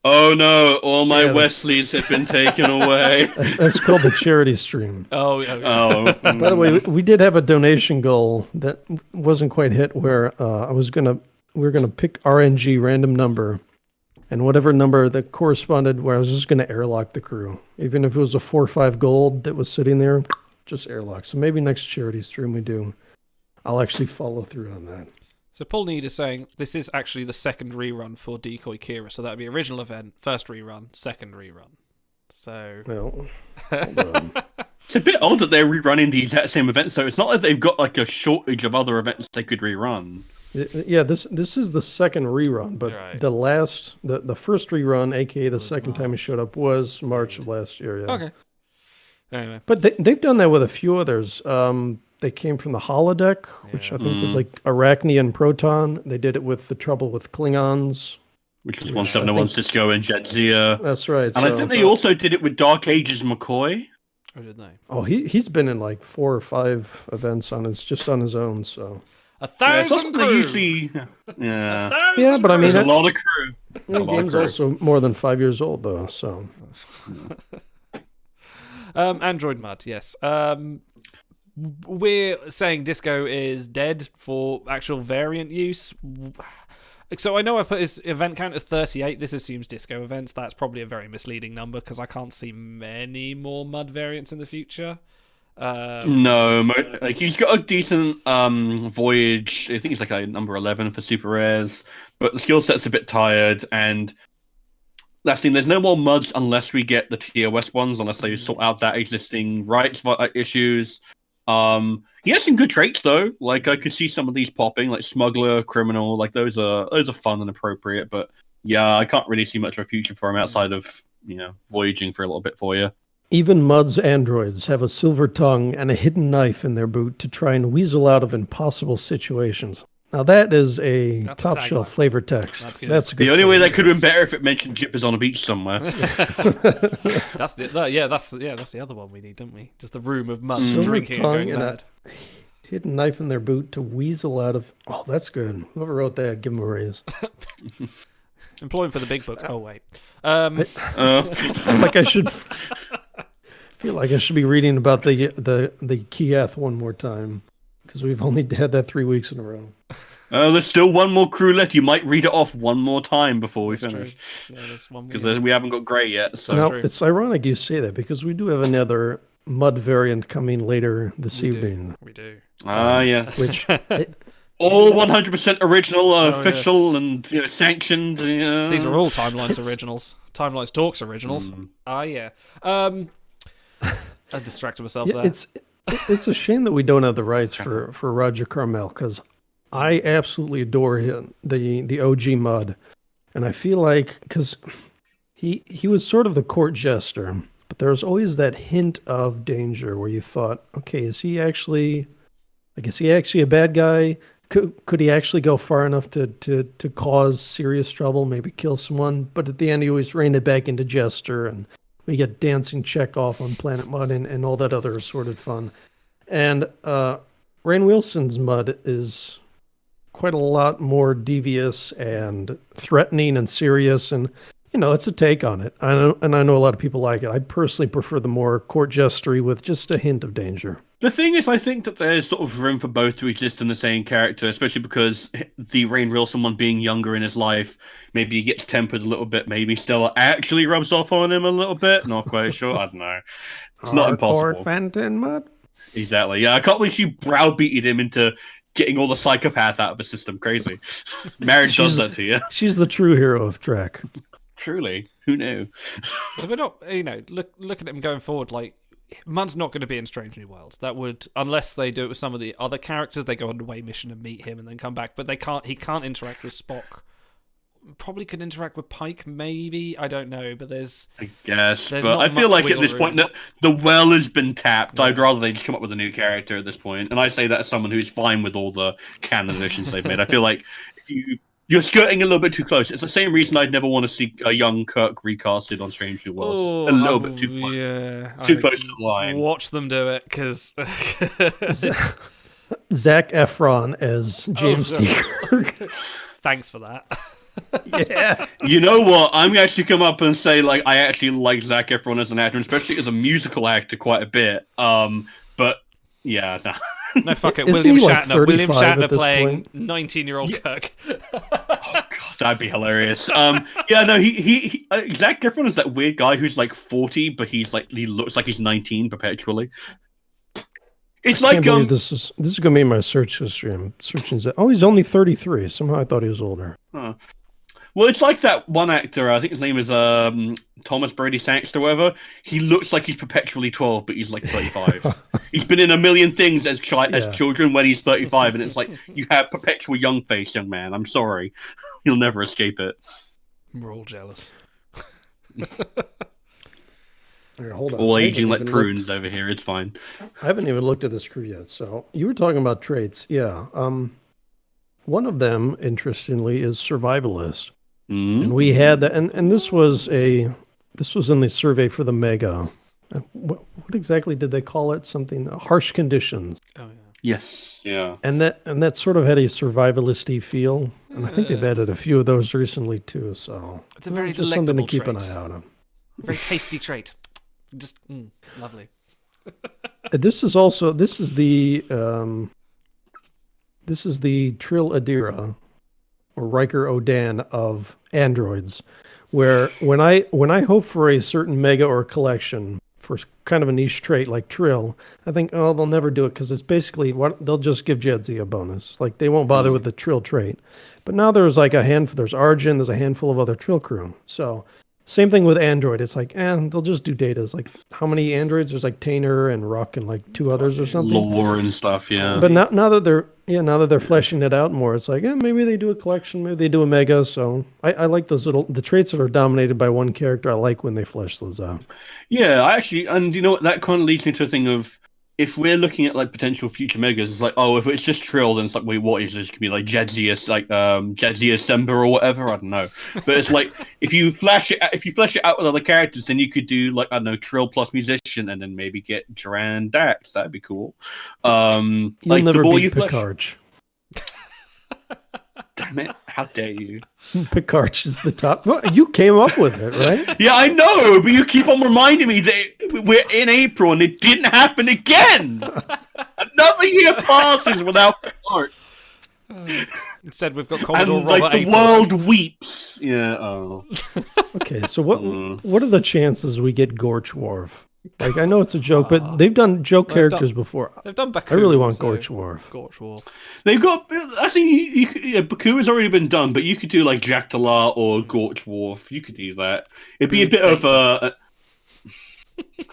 Oh no, all my Yeah. Wesleys have been taken away. That's called the charity stream. Oh, yeah. Oh. By the way, we did have a donation goal that wasn't quite hit where we were gonna pick RNG random number, and whatever number that corresponded where I was just gonna airlock the crew. Even if it was a 4 or 5 gold that was sitting there, just airlock. So maybe next charity stream we do. I'll actually follow through on that. So Paul Need is saying this is actually the second rerun for Decoy Kira, so that would be original event, first rerun, second rerun. So Well, hold on. It's a bit odd that they're rerunning the exact same events, so it's not like they've got like a shortage of other events they could rerun. Yeah, this is the second rerun, but Right. the first rerun, aka the second time he showed up, was March of last year. Yeah. Okay. Anyway, But they've done that with a few others. They came from the holodeck, which I think was like Arachne and Proton. They did it with the Trouble with Klingons. Which was 171 Cisco and Jadzia. That's right. And I think they also did it with Dark Ages McCoy. oh, did they? Oh, he's been in like 4 or 5 events on his own. So 1,000 They crew. usually, yeah. 1,000 Yeah, but I mean, There's a that- lot of crew. the lot of game's crew. also more than 5 years old though. So Android Mud, yes. We're saying Disco is dead for actual variant use. So I know I put his event count as 38. This assumes Disco events. That's probably a very misleading number because I can't see many more Mud variants in the future. No, like he's got a decent voyage. I think he's like a number 11 for super rares, but the skill set's a bit tired. And last thing, there's no more muds unless we get the TOS ones, unless they sort out that existing rights issues. He has some good traits though. Like I could see some of these popping, like smuggler, criminal. Like those are fun and appropriate. But yeah, I can't really see much of a future for him outside of voyaging for a little bit for you. even Mud's androids have a silver tongue and a hidden knife in their boot to try and weasel out of impossible situations. Now that is a That's a top shelf tagline. flavor text. That's good. That's good. The only way that could have been better if it mentioned Jippers on a beach somewhere. That's the other one we need, don't we? Just the room of Mud Silver drinking and tongue going and mad. a hidden knife in their boot to weasel out of. Oh, that's good. Whoever wrote that, give him a raise. Employ him for the big book. Oh wait. Like I should. Feel like I should be reading about the Kiev one more time because we've only had that 3 weeks in a row. There's still one more crew left. You might read it off one more time before we That's finish. true. Yeah, there's one more. Because we haven't got Grey yet. So Now, true. it's ironic you say that because we do have another Mud variant coming later this We evening, do. We do. yes. which All 100% original, Oh, official, and sanctioned. These are all Timelines originals. Timelines Talks originals. Ah, yeah. I distracted myself yeah, there. it's a shame that we don't have the rights for Roger Carmel because I absolutely adore him, the OG Mud, and I feel like because he was sort of the court jester, but there was always that hint of danger where you thought, okay, is he actually Like, is he actually a bad guy? Could he actually go far enough to cause serious trouble, maybe kill someone? But at the end, he always reined it back into Jester, and we get dancing Chekhov on Planet Mud and all that other assorted fun. And Rainn Wilson's Mud is quite a lot more devious and threatening and serious, and it's a take on it. I know a lot of people like it. I personally prefer the more court jestery with just a hint of danger. The thing is, I think that there's sort of room for both to exist in the same character, especially because the Rainn Wilson one being younger in his life, maybe he gets tempered a little bit, maybe Stella actually rubs off on him a little bit. Not quite sure. I don't know. It's not impossible. Fenton Mud. Exactly. Yeah, I can't believe she browbeated him into getting all the psychopaths out of the system. Crazy. Marriage does that to you. She's the true hero of Trek. Truly. Who knew? So we're not, looking at him going forward, like, Mud's not going to be in Strange New Worlds. That would, unless they do it with some of the other characters, they go on a away mission and meet him and then come back. But he can't interact with Spock. Probably could interact with Pike, maybe. I don't know, but I guess. But I feel like at this point that the well has been tapped. Yeah. I'd rather they just come up with a new character at this point. And I say that as someone who's fine with all the canon additions they've made. I feel like if you're skirting a little bit too close. It's the same reason I'd never want to see a young Kirk recasted on Strange New Worlds. A little bit too close. Yeah, too close to the line. Watch them do it, because... Zac Efron as James T. Kirk. Thanks for that. Yeah. You know what? I'm going to actually come up and say, like, I actually like Zac Efron as an actor, especially as a musical actor quite a bit. But, yeah, no. No, fuck it. William Shatner playing 19-year-old Kirk. Oh god, that'd be hilarious. Yeah, no, he Zac Efron is that weird guy who's like 40, but he looks like he's 19 perpetually. It's I can't believe this is gonna be my search history. I'm searching. He's only 33. Somehow I thought he was older. Huh. Well, it's like that one actor. I think his name is Thomas Brady Sangster or whatever. He looks like he's perpetually 12, but he's like 35. He's been in a million things as children when he's 35, and it's like you have perpetual young face, young man. I'm sorry, you'll never escape it. We're all jealous. Here, hold on. All aging like prunes over here. It's fine. I haven't even looked at this crew yet. So you were talking about traits, yeah. One of them, interestingly, is survivalist. Mm-hmm. And we had that, and this was in the survey for the Mega. What exactly did they call it? Something harsh conditions. Oh yeah. Yes. Yeah. And that sort of had a survivalisty feel, and I think they've added a few of those recently too. So it's a very just something to keep an eye out on. Very tasty trait. Just lovely. This is the Trill Adira, or Riker Odan of androids, where when I hope for a certain mega or collection for kind of a niche trait like Trill, I think, they'll never do it because it's basically they'll just give Jedzi a bonus. Like, they won't bother with the Trill trait. But now there's like there's Arjun, there's a handful of other Trill crew. So same thing with Android. It's like, they'll just do data. It's like, how many androids? There's like Tainer and Ruck and like 2 others or something. Lore and stuff, yeah. But now that they're fleshing it out more, it's like, maybe they do a collection, maybe they do a mega. So I like those the traits that are dominated by one character. I like when they flesh those out. Yeah, and you know what? That kind of leads me to a thing of, if we're looking at like potential future megas, it's like, if it's just Trill, then it's like, wait, what is this? It could be like Jedzia Sember or whatever. I don't know. But it's like, if you flesh it out with other characters, then you could do like, I don't know, Trill plus musician, and then maybe get Duran Dax. That'd be cool. You'll like never the more beat you flesh. Picard. Damn it! How dare you? Picard is the top. Well, you came up with it, right? Yeah, I know, but you keep on reminding me that we're in April and it didn't happen again. Another year passes without Picard. Instead, we've got Commodore and Robert like the April. world weeps. Yeah. Oh. Okay, so what are the chances we get Gorch Worf? Like, I know it's a joke, but they've done joke characters before. They've done Baku. I really want Gorch Worf. Gorch Worf. They've got. I think Baku has already been done, but you could do like Jack Talar or Gorch Worf. You could do that. It'd be a bit of a.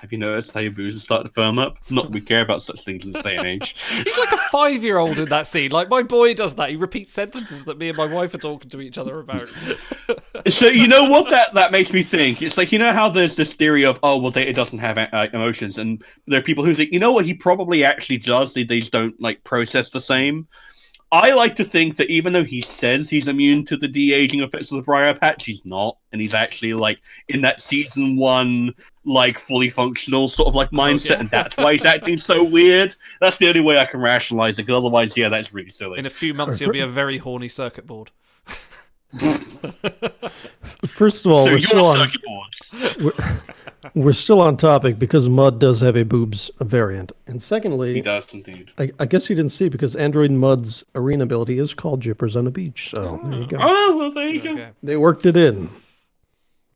Have you noticed how your boozers start to firm up? Not that we care about such things in this day and age. He's like a 5-year-old in that scene. Like, my boy does that. He repeats sentences that me and my wife are talking to each other about. So you know what that makes me think? It's like, you know how there's this theory of, oh, well, Data doesn't have emotions, and there are people who think, you know what, he probably actually does. They just don't like process the same. I like to think that even though he says he's immune to the de-aging effects of the Briar Patch, he's not, and he's actually like in that season 1, like fully functional sort of like mindset, and that's why he's acting so weird. That's the only way I can rationalize it, because otherwise, yeah, that's really silly. In a few months, he'll be a very horny circuit board. First of all, so we're still on topic because Mud does have a boobs variant, and secondly, he does indeed. I guess you didn't see because Android Mud's arena ability is called Jippers on a Beach. So there you go. Oh, well, there you go. Okay. They worked it in.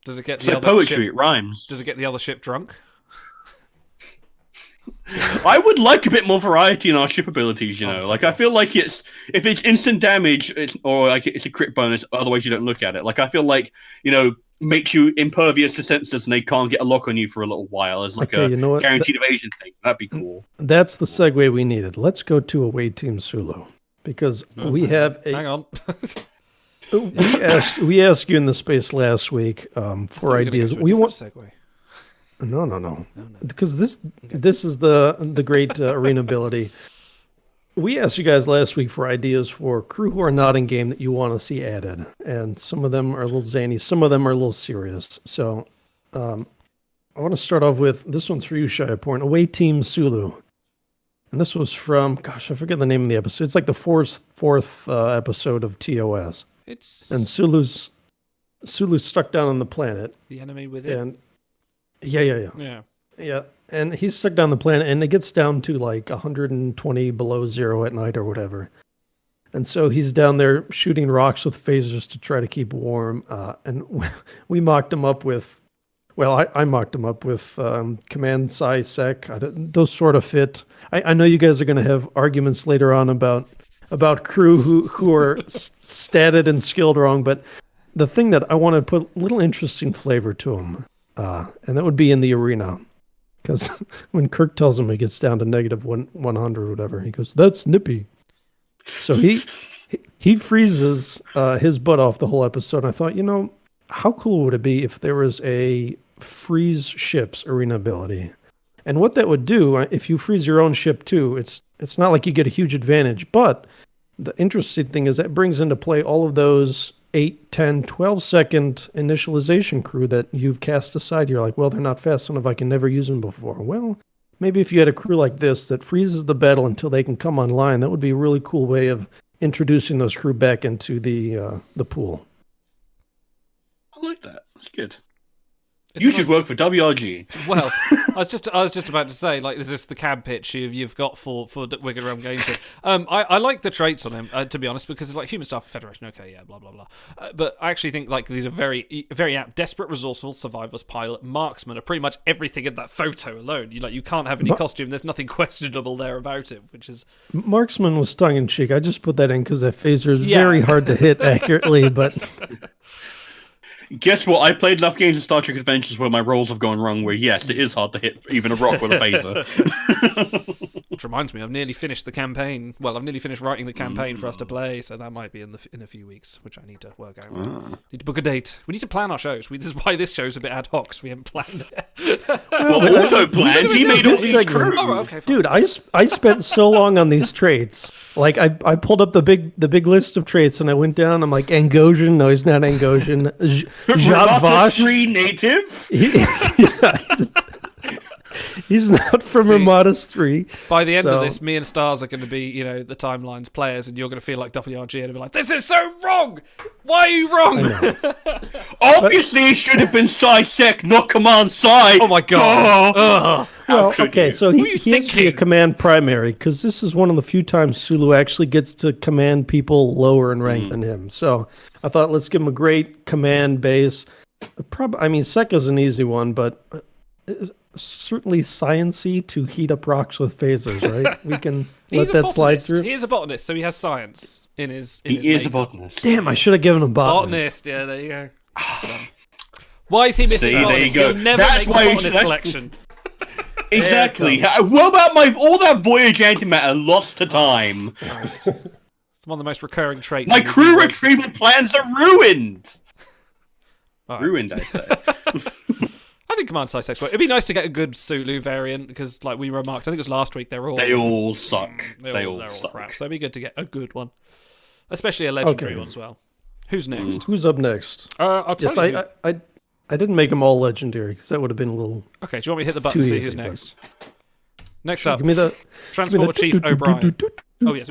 Does it get the So other poetry, ship? it rhymes. Does it get the other ship drunk? I would like a bit more variety in our ship abilities, you know. Like, I feel like if it's instant damage, or like it's a crit bonus, otherwise you don't look at it. Like, I feel like, you know, makes you impervious to sensors and they can't get a lock on you for a little while as like you know what? guaranteed evasion thing. That'd be cool. That's the segue we needed. Let's go to Away Team Sulu because we have a. Hang on. we asked you in the space last week for ideas. We want segue. No. Because this is the great arena ability. We asked you guys last week for ideas for crew who are not in game that you want to see added, and some of them are a little zany, some of them are a little serious. So, I want to start off with this one's for you, Shiaporn. Away Team Sulu, and this was from I forget the name of the episode. It's like the fourth episode of TOS. And Sulu's stuck down on the planet. The enemy within. And yeah. And he's stuck down the planet, and it gets down to like 120 below zero at night or whatever. And so he's down there shooting rocks with phasers to try to keep warm. And we mocked him up with, I mocked him up with Command Psi Sec. Those sort of fit. I know you guys are going to have arguments later on about crew who are statted and skilled wrong, but the thing that I want to put a little interesting flavor to him, and that would be in the arena. Because when Kirk tells him he gets down to negative 100 or whatever, he goes, "That's nippy." So he freezes his butt off the whole episode. And I thought, you know, how cool would it be if there was a freeze ships arena ability? And what that would do, if you freeze your own ship too, it's not like you get a huge advantage. But the interesting thing is that brings into play all of those 8, 10, 12 second initialization crew that you've cast aside. You're like, well, they're not fast enough. I can never use them before. Well, maybe if you had a crew like this that freezes the battle until they can come online, that would be a really cool way of introducing those crew back into the pool. I like that. That's good. You should work for WRG. Well, I was just about to say, like, is this the cab pitch you've got for Wicked Realm Games? I like the traits on him, to be honest, because it's like Human Staff Federation, okay, yeah, blah blah blah. But I actually think like these are very very apt. Desperate, resourceful, survivalist, pilot, marksman are pretty much everything in that photo alone. You can't have any costume. There's nothing questionable there about it, which is marksman was tongue in cheek. I just put that in because that phaser is very hard to hit accurately, but. Guess what? I played enough games of Star Trek Adventures where my rolls have gone wrong, where yes, it is hard to hit even a rock with a phaser. Which reminds me, I've nearly finished the campaign. Well, I've nearly finished writing the campaign for us to play, so that might be in a few weeks, which I need to work out. Need to book a date. We need to plan our shows. This is why this show's a bit ad hoc, so we haven't planned it. Well, auto-planned. He made all these crew. Oh, okay, fine. Dude, I spent so long on these traits. Like I pulled up the big list of traits and I went down. I'm like, Angosian. No, he's not Angosian. Jacques Vache. 3 native. He's not from Ramadas 3. By the end of this, me and Stars are going to be, the timelines players, and you're going to feel like WRG and be like, "This is so wrong. Why are you wrong?" Obviously, it should have been Psi-Sec, not Command Psi. Oh my god. Well, okay, so he has to be a command primary, because this is one of the few times Sulu actually gets to command people lower in rank than him. So I thought, let's give him a great command base. Sec is an easy one, but certainly science-y to heat up rocks with phasers, right? We can let that slide through. He is a botanist, so he has science in his He is a botanist. Damn, I should have given him botanist. Yeah, there you go. Why is he missing botanist? There you go. He'll never make the botanist collection. Exactly. What about all that Voyage antimatter lost to time? It's one of the most recurring traits. My crew retrieval plans are ruined. All right. Ruined, I say. I think Command Size 6 work. It'd be nice to get a good Sulu variant because, like we remarked, I think it was last week, they all suck. They all they're suck. crap. So it'd be good to get a good one, especially a legendary one as well. Who's next? Who's up next? I'll tell you. I didn't make them all legendary because that would have been a little. Okay, do you want me to hit the button to see easy, who's but- next? Next up, Give me the Transporter Chief O'Brien. Oh yes.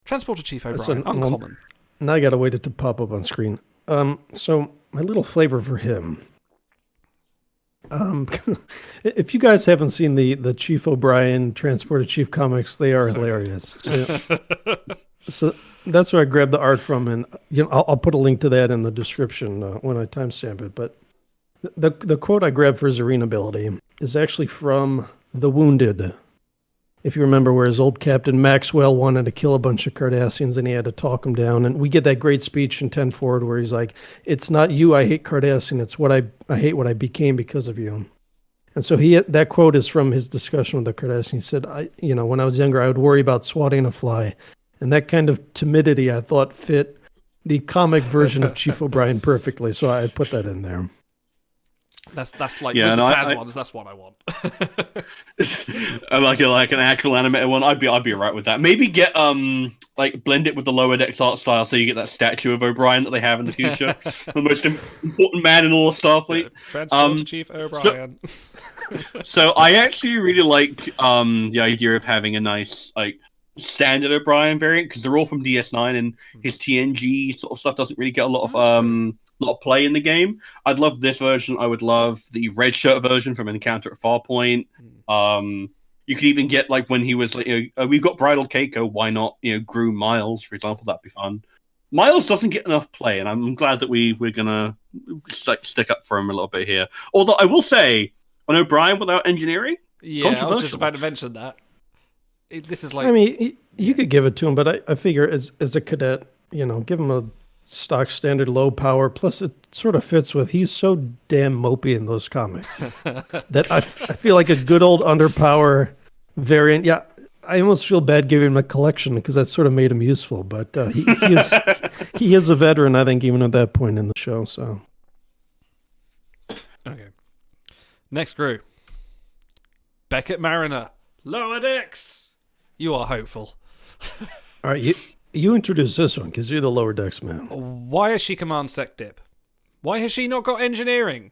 Transporter Chief O'Brien. Uncommon. Now I gotta wait it to pop up on screen. So my little flavor for him. If you guys haven't seen the Chief O'Brien Transporter Chief comics, they are hilarious. So that's where I grabbed the art from, and I'll put a link to that in the description when I timestamp it. But the quote I grabbed for his arena ability is actually from The Wounded. If you remember, where his old Captain Maxwell wanted to kill a bunch of Cardassians and he had to talk them down. And we get that great speech in 10 Forward where he's like, "It's not you I hate, Cardassian. It's what I hate what I became because of you." And so that quote is from his discussion with the Cardassian. He said, when I was younger, I would worry about swatting a fly. And that kind of timidity I thought fit the comic version of Chief O'Brien perfectly. So I put that in there. That's like with the Taz ones. That's what I want. like an actual animated one. I'd be alright with that. Maybe get blend it with the lower decks art style, so you get that statue of O'Brien that they have in the future, the most important man in all of Starfleet. Transport Chief O'Brien. So I actually really like the idea of having a nice standard O'Brien variant because they're all from DS9 and his TNG sort of stuff doesn't really get a lot of play in the game. I'd love this version. I would love the red shirt version from Encounter at Farpoint. You could even get when he was we've got Bridal Keiko. Why not groom Miles, for example? That'd be fun. Miles doesn't get enough play, and I'm glad that we're gonna stick up for him a little bit here. Although I will say, on O'Brien without engineering, I was just about to mention that. This is I mean, you could give it to him, but I figure as a cadet, give him a stock standard low power. Plus, it sort of fits with he's so damn mopey in those comics that I feel like a good old underpower variant. Yeah, I almost feel bad giving him a collection because that sort of made him useful. But he is a veteran, I think, even at that point in the show. So okay, next crew, Beckett Mariner, Lower Decks. You are hopeful. All right, you introduce this one because you're the lower decks man. Why is she Command Sec Dip? Why has she not got engineering?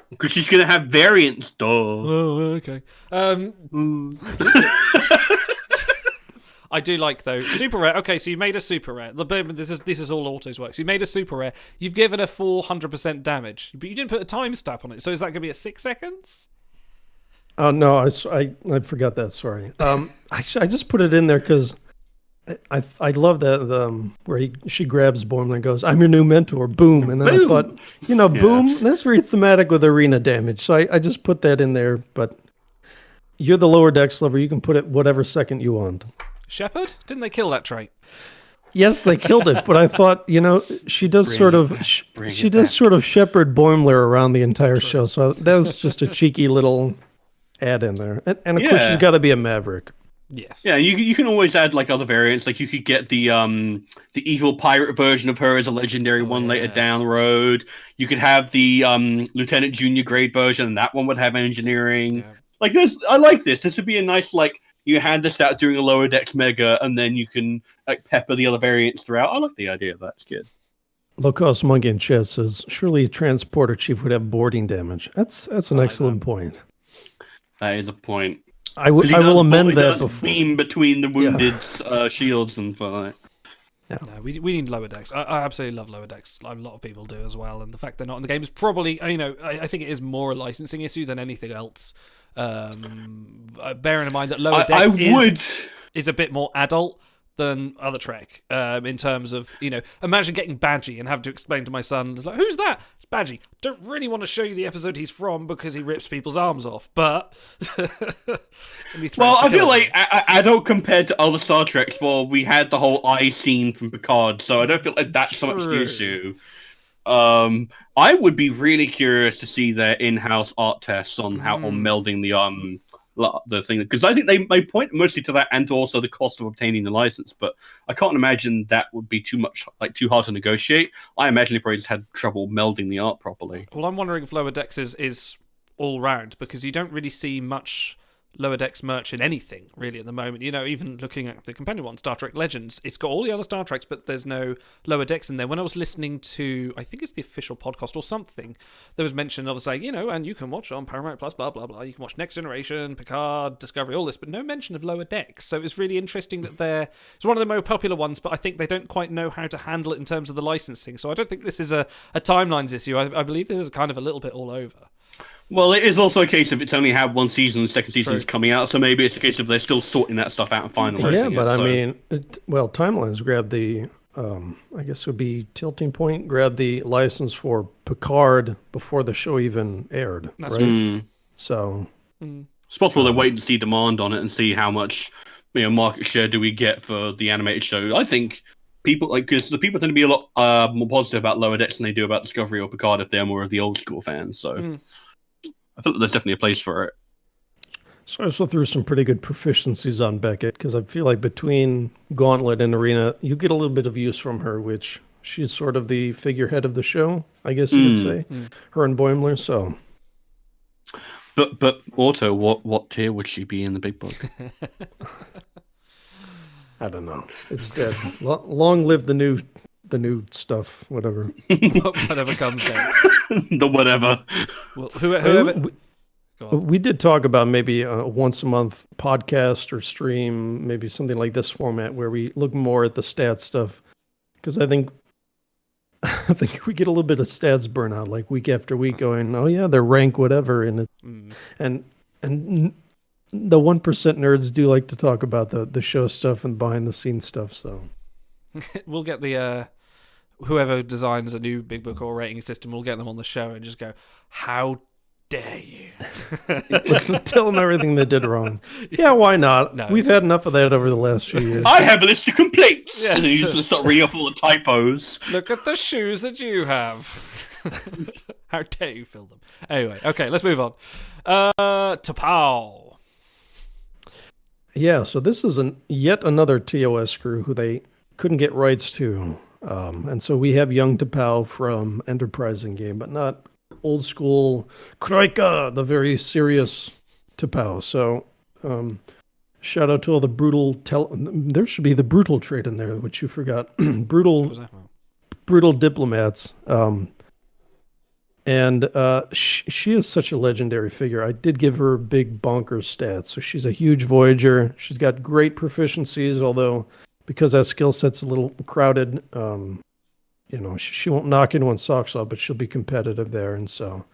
Because she's gonna have variants, duh. Oh, okay. I do like though super rare. Okay, so you made a super rare. This is all autos works. You made a super rare. You've given her 400% damage, but you didn't put a time stamp on it. So is that gonna be at 6 seconds? Oh no, I forgot that. Sorry. Actually, I just put it in there because I love that where she grabs Boimler and goes, "I'm your new mentor." Boom, and then I thought, boom. That's very thematic with arena damage. So I just put that in there. But you're the lower decks lover. You can put it whatever second you want. Shepard? Didn't they kill that trait? Yes, they killed it, but I thought, she does sort of shepherd Boimler around the entire show. So that was just a cheeky little add in there, and of course she's got to be a Maverick. Yes. Yeah, you can always add other variants. You could get the evil pirate version of her as a legendary later down the road. You could have the Lieutenant Junior grade version, and that one would have engineering. Yeah. This, I like this. This would be a nice you hand this out during a lower decks mega, and then you can pepper the other variants throughout. I like the idea of that. It's good. Low cost monkey in chat says surely a transporter chief would have boarding damage. That's an excellent point. That is a point. I will amend that before. Beam between the wounded shields and for that. Yeah. No, we need lower decks. I absolutely love lower decks. A lot of people do as well. And the fact they're not in the game is probably, I think it is more a licensing issue than anything else. Bearing in mind that lower decks is a bit more adult than other Trek in terms of, imagine getting Badgie and having to explain to my son, who's that? It's Badgie. Don't really want to show you the episode he's from because he rips people's arms off, but... I feel like adult compared to other Star Treks, we had the whole eye scene from Picard, so I don't feel like that's so much the issue. I would be really curious to see their in-house art tests on how on melding the thing, because I think they point mostly to that and to also the cost of obtaining the license. But I can't imagine that would be too hard to negotiate. I imagine they probably just had trouble melding the art properly. Well, I'm wondering if Lower Decks is all round, because you don't really see much Lower Decks merch in anything really at the moment. Even looking at the companion one, Star Trek Legends, it's got all the other Star Treks, but there's no Lower Decks in there. When I was listening to, I think it's the official podcast or something, there was mention of saying, and you can watch on Paramount Plus, blah blah blah. You can watch Next Generation, Picard, Discovery, all this, but no mention of Lower Decks. So it's really interesting that it's one of the more popular ones, but I think they don't quite know how to handle it in terms of the licensing. So I don't think this is a timelines issue. I believe this is kind of a little bit all over. Well, it is also a case of it's only had one season, the second season is coming out, so maybe it's a case of they're still sorting that stuff out and finalizing it. Yeah, but I mean, Timelines grabbed the, I guess it would be Tilting Point, grabbed the license for Picard before the show even aired, That's right? true. So... It's possible they're waiting to see demand on it and see how much market share do we get for the animated show. I think people, because the people tend to be a lot more positive about Lower Decks than they do about Discovery or Picard if they're more of the old school fans, so... I feel like there's definitely a place for it. So I also threw some pretty good proficiencies on Beckett, because I feel like between Gauntlet and Arena, you get a little bit of use from her, which she's sort of the figurehead of the show, I guess you could say. Her and Boimler, so... But Auto, what tier would she be in the big book? I don't know. It's dead. Long live the new stuff, whatever. Whatever comes next. The whatever. Well, whoever. We did talk about maybe a once a month podcast or stream, maybe something like this format where we look more at the stats stuff, because I think we get a little bit of stats burnout, like week after week, going, oh yeah, they're rank whatever, and and the 1% nerds do like to talk about the show stuff and behind the scenes stuff. So we'll get the whoever designs a new big book or rating system, we'll get them on the show and just go, how dare you? Tell them everything they did wrong. Yeah, why not? No, we've had enough of that over the last few years. I have a list of complaints. Yes. And then you just start reading up all the typos. Look at the shoes that you have. How dare you fill them? Anyway, okay, let's move on. T'Pau. Yeah, so this is yet another TOS crew who they couldn't get rights to. And so we have young T'Pau from Enterprise in game, but not old school Kroika, the very serious T'Pau. So shout out to all the brutal... there should be the brutal trait in there, which you forgot. brutal diplomats. And she is such a legendary figure. I did give her big bonkers stats. So she's a huge Voyager. She's got great proficiencies, although because that skill set's a little crowded, she won't knock anyone's socks off, but she'll be competitive there. And so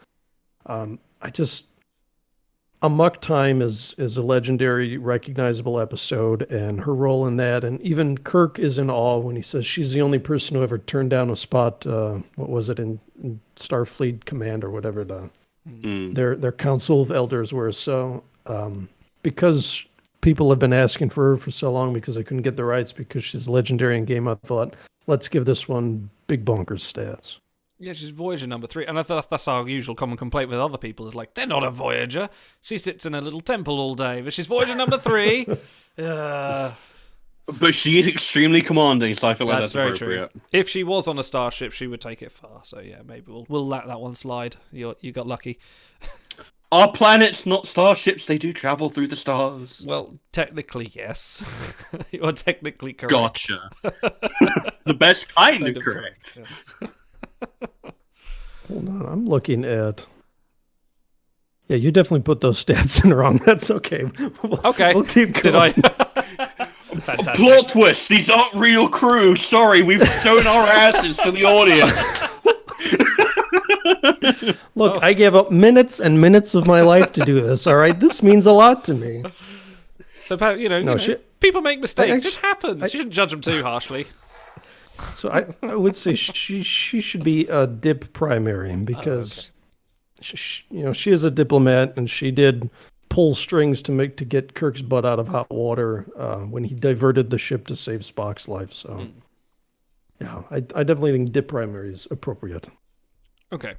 Amok Time is a legendary, recognizable episode, and her role in that, and even Kirk is in awe when he says she's the only person who ever turned down a spot, what was it, in Starfleet Command or whatever their Council of Elders were. So because people have been asking for her for so long because I couldn't get the rights because she's legendary in game, I thought, let's give this one big bonkers stats. Yeah, she's Voyager number 3, and I thought that's our usual common complaint with other people, is like, they're not a Voyager. She sits in a little temple all day, but she's Voyager number 3. But she is extremely commanding, so I feel like that's very appropriate. True. If she was on a starship, she would take it far. So yeah, maybe we'll let that one slide. You got lucky. Our planets, not starships, they do travel through the stars. Well, technically, yes. You're technically correct. Gotcha. The best kind of correct. Yeah. Hold on, I'm looking at... Yeah, you definitely put those stats in wrong. That's okay. Okay. We'll keep going. Did I? Fantastic. Plot twist, these aren't real crew. Sorry, we've shown our asses to the audience. Look, I gave up minutes and minutes of my life to do this, all right? This means a lot to me. So, people make mistakes. It happens. You shouldn't judge them too harshly. So I would say she should be a dip primary because she is a diplomat, and she did pull strings to get Kirk's butt out of hot water when he diverted the ship to save Spock's life. So yeah, I definitely think dip primary is appropriate. Okay.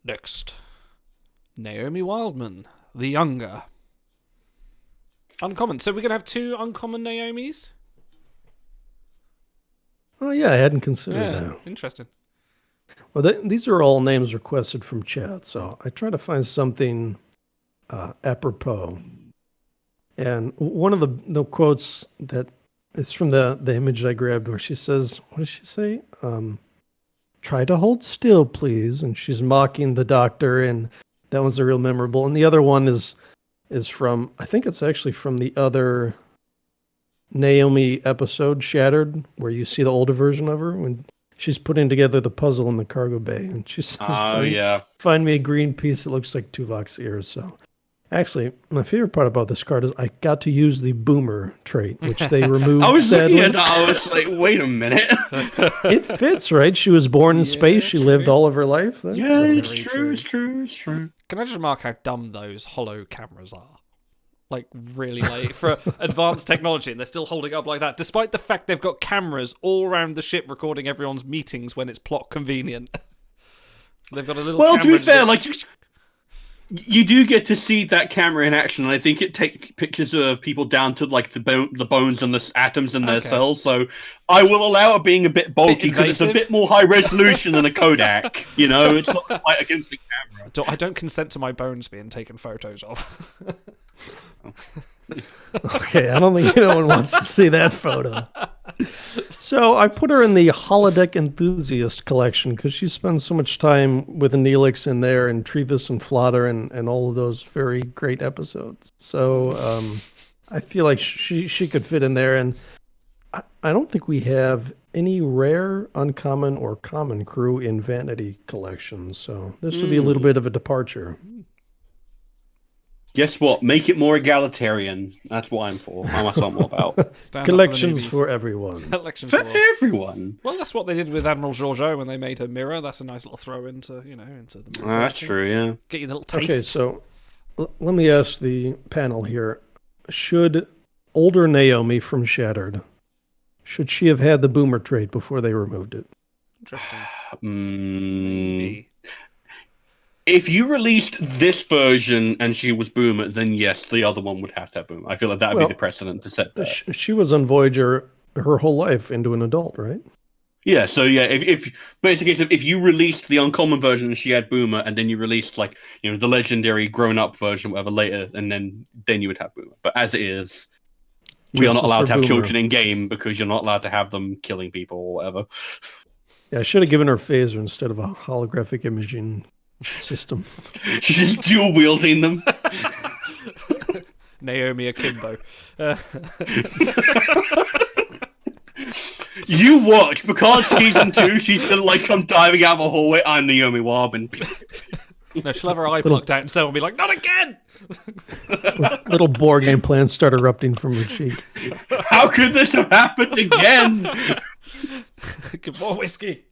Next, Naomi Wildman, the younger. Uncommon. So we're going to have 2 uncommon Naomis? Oh, yeah, I hadn't considered that. Interesting. Well, these are all names requested from chat, so I try to find something apropos. And one of the quotes that is from the image I grabbed where she says, what does she say? Try to hold still, please. And she's mocking the doctor, and that one's a real memorable. And the other one is from, I think it's actually from the other Naomi episode, Shattered, where you see the older version of her when she's putting together the puzzle in the cargo bay, and she says, find me a green piece that looks like Tuvok's ears. So actually, my favorite part about this card is I got to use the boomer trait, which they removed. I was sadly. looking at that, I was like, wait a minute. It fits, right? She was born in space. She lived all of her life. It's true. Can I just remark how dumb those hollow cameras are? Like, really late for advanced technology, and they're still holding up like that, despite the fact they've got cameras all around the ship recording everyone's meetings when it's plot convenient. They've got a little. Well, to be fair, like you do get to see that camera in action, and I think it takes pictures of people down to like the bones and the atoms in their cells. So I will allow it being a bit bulky because it's a bit more high resolution than a Kodak. You know, it's not quite against the camera. I don't consent to my bones being taken photos of. Okay, I don't think anyone wants to see that photo. So I put her in the holodeck enthusiast collection because she spends so much time with Neelix in there and Trevis and Flotter and all of those very great episodes. So I feel like she could fit in there. And I don't think we have any rare, uncommon, or common crew in Vanity collections. So this would be a little bit of a departure. Guess what? Make it more egalitarian. That's what I'm for. That's what I'm all about. Collections for everyone. Collections for everyone. Well, that's what they did with Admiral Georgiou when they made her mirror. That's a nice little throw into the. That's true. Yeah. Get you the little taste. Okay, so let me ask the panel here: should older Naomi from Shattered, should she have had the boomer trait before they removed it? Interesting. Maybe. If you released this version and she was Boomer, then yes, the other one would have to have Boomer. I feel like that would be the precedent to set that. She was on Voyager her whole life into an adult, right? Yeah, so yeah, if basically if you released the uncommon version and she had Boomer, and then you released like the legendary grown-up version, whatever later, and then you would have Boomer. But as it is, we are not allowed to have children in game because you're not allowed to have them killing people or whatever. Yeah, I should have given her phaser instead of a holographic imaging system. She's just dual wielding them. Naomi Akimbo. You watch, because season 2 she's gonna like come diving out of a hallway. I'm Naomi Warbin. No, she'll have her eye plucked out and so will be like, not again. Little board game plans start erupting from her cheek. How could this have happened again? Give more whiskey.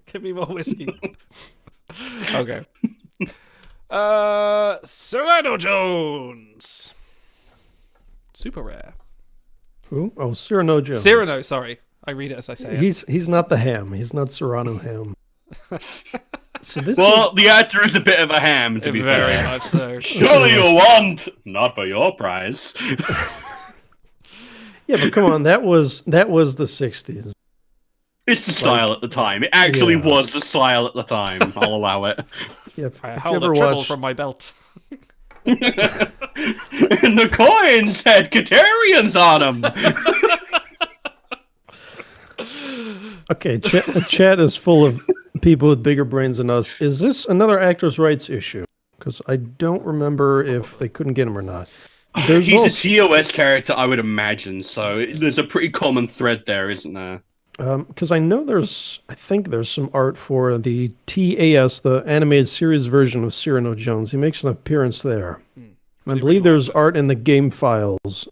Give me more whiskey. Okay. Cyrano Jones. Super rare. Who? Oh, Cyrano Jones. Cyrano, sorry. I read it as I say it. He's not the ham. He's not Serrano ham. So the actor is a bit of a ham, to be fair. Very much so. Surely you want, not for your prize. Yeah, but come on, that was the 60s. It's the style at the time. It actually was the style at the time. I'll allow it. Yeah, I held a triple from my belt. And the coins had Katarians on them. Okay, chat is full of people with bigger brains than us. Is this another actors' rights issue? Because I don't remember if they couldn't get him or not. He's a TOS character, I would imagine. So there's a pretty common thread there, isn't there? Because I think there's some art for the TAS, the animated series version of Cyrano Jones. He makes an appearance there. I believe there's art in the game files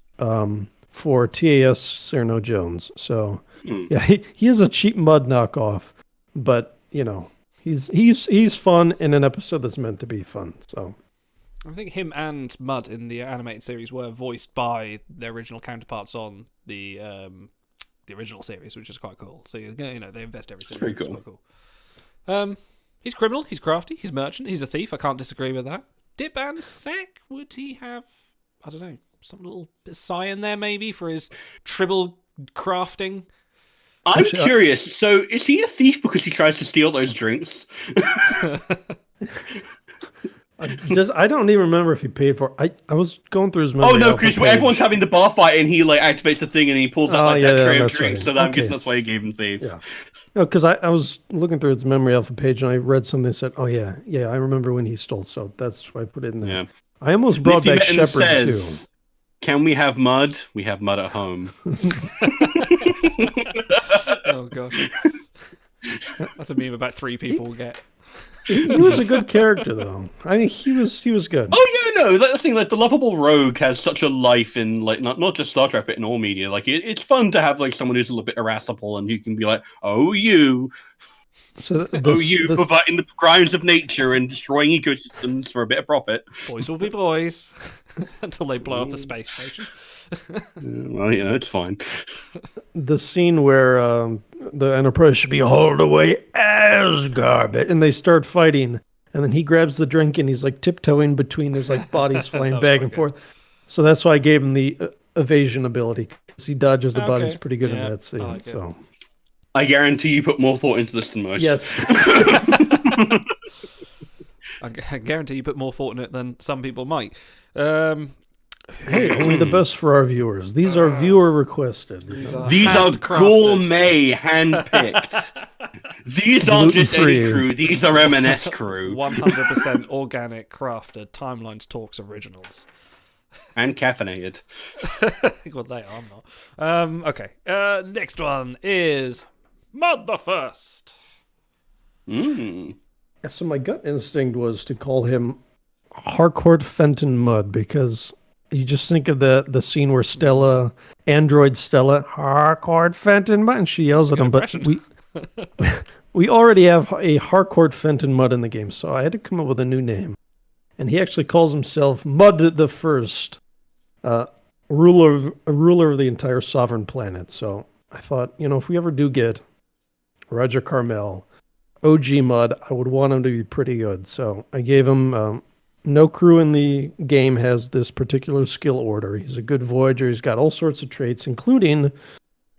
for TAS Cyrano Jones. So yeah, he is a cheap Mud knockoff, but he's fun in an episode that's meant to be fun. So I think him and Mud in the animated series were voiced by their original counterparts on the original series, which is quite cool. So they invest everything. It's pretty cool. Quite cool. He's criminal, he's crafty, he's merchant, he's a thief. I can't disagree with that. Dip and Sec, would he have? I don't know. some little bit of sigh in there maybe for his tribble crafting. I'm curious. So, is he a thief because he tries to steal those drinks? I don't even remember if he paid for it. I was going through his memory. Oh no, because everyone's having the bar fight and he like activates the thing and he pulls out that tray of drinks. Right. So I'm guessing that's why he gave him thief. Yeah. No, because I was looking through its memory alpha page and I read something that said, "Oh yeah, I remember when he stole." So that's why I put it in there. Yeah. I almost brought back Shepard too. Can we have mud? We have mud at home. Oh gosh, that's a meme about 3 people will get. He was a good character, though. I mean, he was good. Oh yeah, no, that's the thing. Like the lovable rogue has such a life in like not just Star Trek, but in all media. Like it's fun to have like someone who's a little bit irascible and who can be like, "Oh you, providing the crimes of nature and destroying ecosystems for a bit of profit." Boys will be boys until they blow up a space station. Well, yeah, it's fine. The scene where the Enterprise should be hauled away as garbage, and they start fighting, and then he grabs the drink and he's like tiptoeing between. There's like bodies flying back and forth. So that's why I gave him the evasion ability, because he dodges the bodies pretty good in that scene. Like so, I guarantee you put more thought into this than most. Yes. I guarantee you put more thought in it than some people might. Hey, only the best for our viewers. These are viewer requested. These are gourmet, handpicked. These aren't just any crew. These are M&S crew. 100% organic, crafted, Timelines Talks originals. And caffeinated. Well, they are, I'm not. Okay. Next one is Mud the First. So my gut instinct was to call him Harcourt Fenton Mudd, because you just think of the scene where Stella, android Stella, Harcourt Fenton Mudd, and she yells at him. But we already have a Harcourt Fenton Mudd in the game, so I had to come up with a new name. And he actually calls himself Mudd the First, ruler of the entire sovereign planet. So I thought, if we ever do get Roger Carmel, OG Mudd, I would want him to be pretty good. So I gave him... no crew in the game has this particular skill order. He's a good Voyager. He's got all sorts of traits, including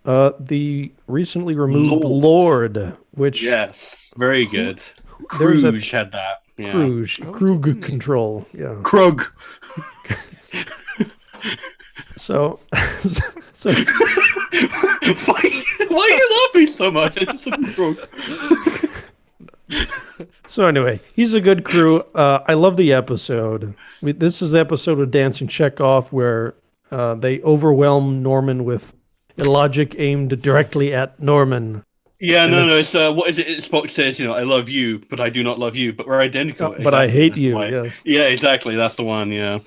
the recently removed Lord, which... Yes, very good. Krug had that. Yeah. Krug control. Yeah. Krug. So... Why are you laughing so much? It's a Krug. So anyway, he's a good crew. I love the episode. This is the episode with Dancing Chekhov where they overwhelm Norman with logic aimed directly at Norman. Yeah, it's what is it? Spock says, I love you, but I do not love you, but we're identical. But I hate you, yes. Yeah, exactly. That's the one, yeah.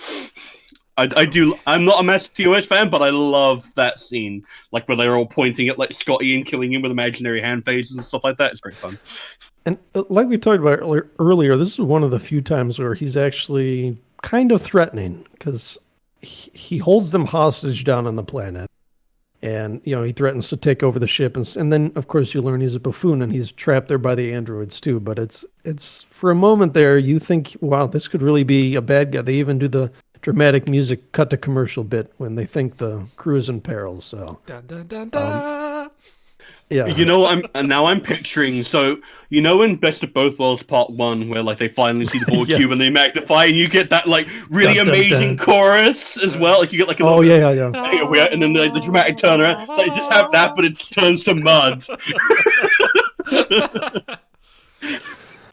I do. I'm not a massive TOS fan, but I love that scene, like where they're all pointing at like Scotty and killing him with imaginary hand faces and stuff like that. It's great fun. And like we talked about earlier, this is one of the few times where he's actually kind of threatening, because he holds them hostage down on the planet, and he threatens to take over the ship, and then of course you learn he's a buffoon and he's trapped there by the androids too. But it's for a moment there you think, wow, this could really be a bad guy. They even do the dramatic music cut to commercial bit when they think the crew is in peril. So. Dun, dun, dun, dun. Yeah. I'm picturing, so in Best of Both Worlds Part 1 where like they finally see the Borg yes. cube and they magnify and you get that like really amazing chorus as well, like you get like a and then the dramatic turnaround, so you just have that but it turns to mud.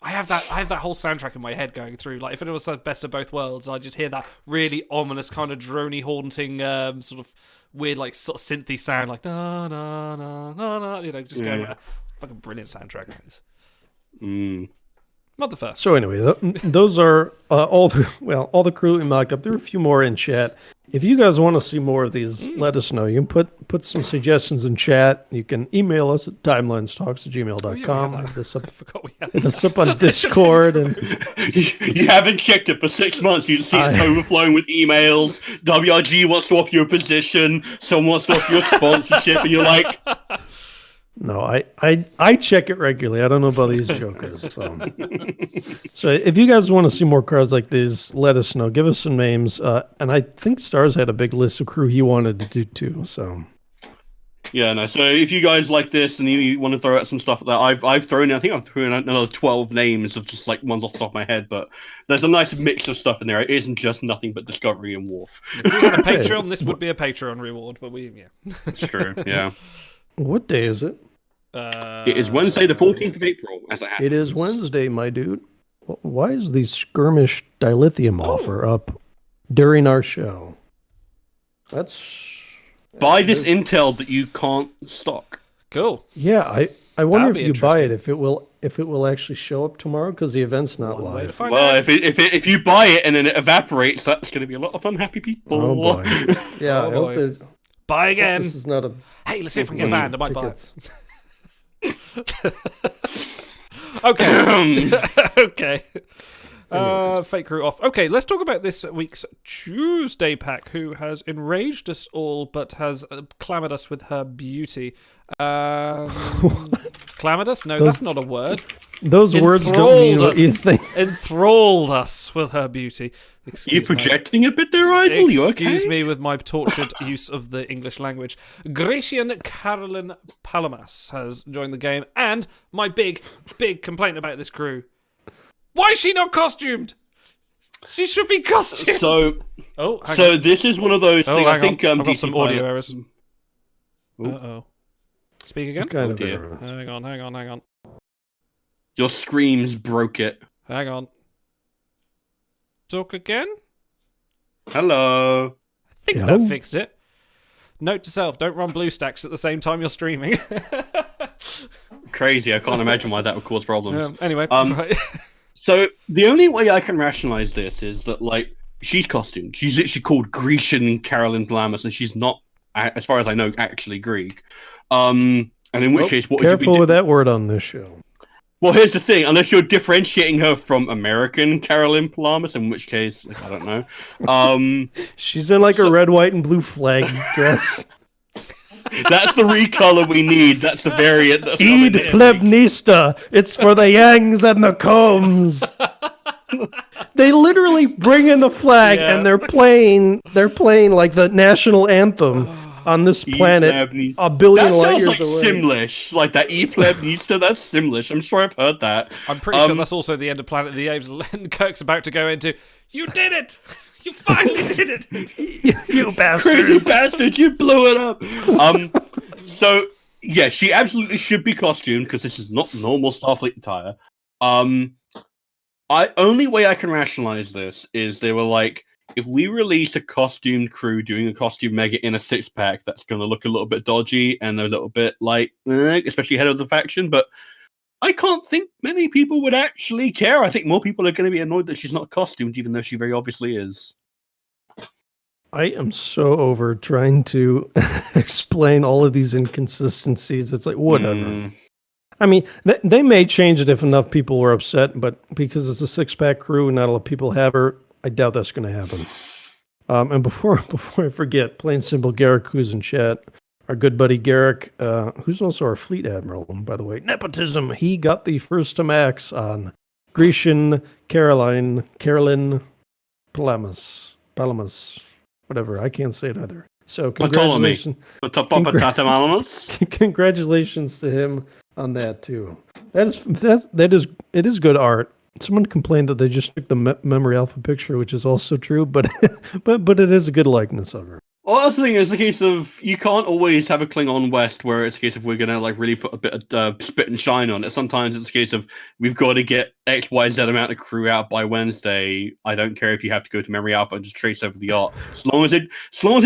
I have that whole soundtrack in my head going through. Like if it was the Best of Both Worlds, I just hear that really ominous kind of drony haunting sort of weird like sort of synthy sound, like na na na na na, just going fucking brilliant soundtrack. Not the first. So anyway, those are all the crew we mocked up. There are a few more in chat. If you guys want to see more of these, let us know. You can put some suggestions in chat. You can email us at timelinestalks@gmail.com. Hit us up on Discord. And you haven't checked it for 6 months. You see it's overflowing with emails. WRG wants to offer you a position. Someone wants to offer you a sponsorship. And you're like, No, I check it regularly. I don't know about these jokers. So if you guys want to see more cards like these, let us know. Give us some names. And I think Stars had a big list of crew he wanted to do too. So Yeah, no. So if you guys like this and you want to throw out some stuff that I've thrown, I think I've thrown out another 12 names of just like ones off the top of my head, but there's a nice mix of stuff in there. It isn't just nothing but Discovery and Wharf. If we had a Patreon, this would be a Patreon reward, but It's true. Yeah. what day is it? It is Wednesday, the 14th of April, as it happens. It is Wednesday, my dude. Why is the skirmish dilithium offer up during our show? That's Buy this intel that you can't stock. Cool. yeah. I wonder That'd if be you buy it, interesting. if it will actually show up tomorrow because the event's not One way to live. find Well, out. if you buy it and then it evaporates, that's going to be a lot of unhappy people. Oh boy. Yeah, Oh, I boy. hope that Buy again. this is not a Hey, let's see if we can get banned. I might buy tickets. it. Okay. Okay. Fake crew off. Okay, let's talk about this week's Tuesday pack, who has enraged us all, but has clamoured us with her beauty. Clamoured us? No, that's not a word. Those words don't mean what you think. Enthralled us with her beauty. You Excuse projecting a bit there, Idle? You okay? Excuse me with my tortured use of the English language. Grecian Carolyn Palamas has joined the game, and my big complaint about this crew. Why is she not costumed? She should be costumed. So hang on. this is one of those things. I think I've got PC some audio errors. Uh-oh. Speak again? Kind of dear. error. Hang on. Your screams broke it. Hang on. Talk again? Hello. I think Hello? that fixed it. Note to self, don't run BlueStacks at the same time you're streaming. Crazy. I can't imagine why that would cause problems. Anyway, Um, right. So the only way I can rationalize this is that, like, she's costumed. She's literally called Grecian Carolyn Palamas, and she's not, as far as I know, actually Greek. And in which case, what would you be Careful with that word on this show. Well, here's the thing. Unless you're differentiating her from American Carolyn Palamas, in which case, like, I don't know. She's in like a red, white, and blue flag dress. That's the recolor we need. That's the variant. That's Eid coming in. plebnista. It's for the Yangs and the Combs. They literally bring in the flag Yeah. and they're playing like the national anthem on this planet Plebni- a billion That light sounds years like away. Simlish, like that plebnista. That's Simlish. I'm sure I've heard that. I'm pretty sure that's also the end of Planet of the Apes. And Kirk's about to go into, you did it! You finally did it! You bastard. Crazy bastard, you blew it up. So yeah, she absolutely should be costumed because this is not normal Starfleet attire. Only way I can rationalize this is they were like, if we release a costumed crew doing a costume mega in a 6-pack, that's going to look a little bit dodgy and a little bit like, especially head of the faction. But I can't think many people would actually care. I think more people are going to be annoyed that she's not costumed, even though she very obviously is. I am so over trying to explain all of these inconsistencies. It's like, whatever. I mean, they may change it if enough people were upset, but because it's a 6-pack crew and not a lot of people have her, I doubt that's going to happen. And before I forget, plain simple, Garrick, who's in chat, our good buddy Garrick, who's also our fleet admiral, by the way. Nepotism. He got the first to max on Grecian Carolyn Palamas, whatever. I can't say it either. So congratulations, congratulations to him on that too. It is good art. Someone complained that they just took the memory alpha picture, which is also true, but but it is a good likeness of her. Well, that's the thing. It's the case of you can't always have a Klingon West where it's a case of we're gonna like really put a bit of spit and shine on it. Sometimes it's a case of we've got to get X, Y, Z amount of crew out by Wednesday. I don't care if you have to go to memory alpha and just trace over the art. As long as it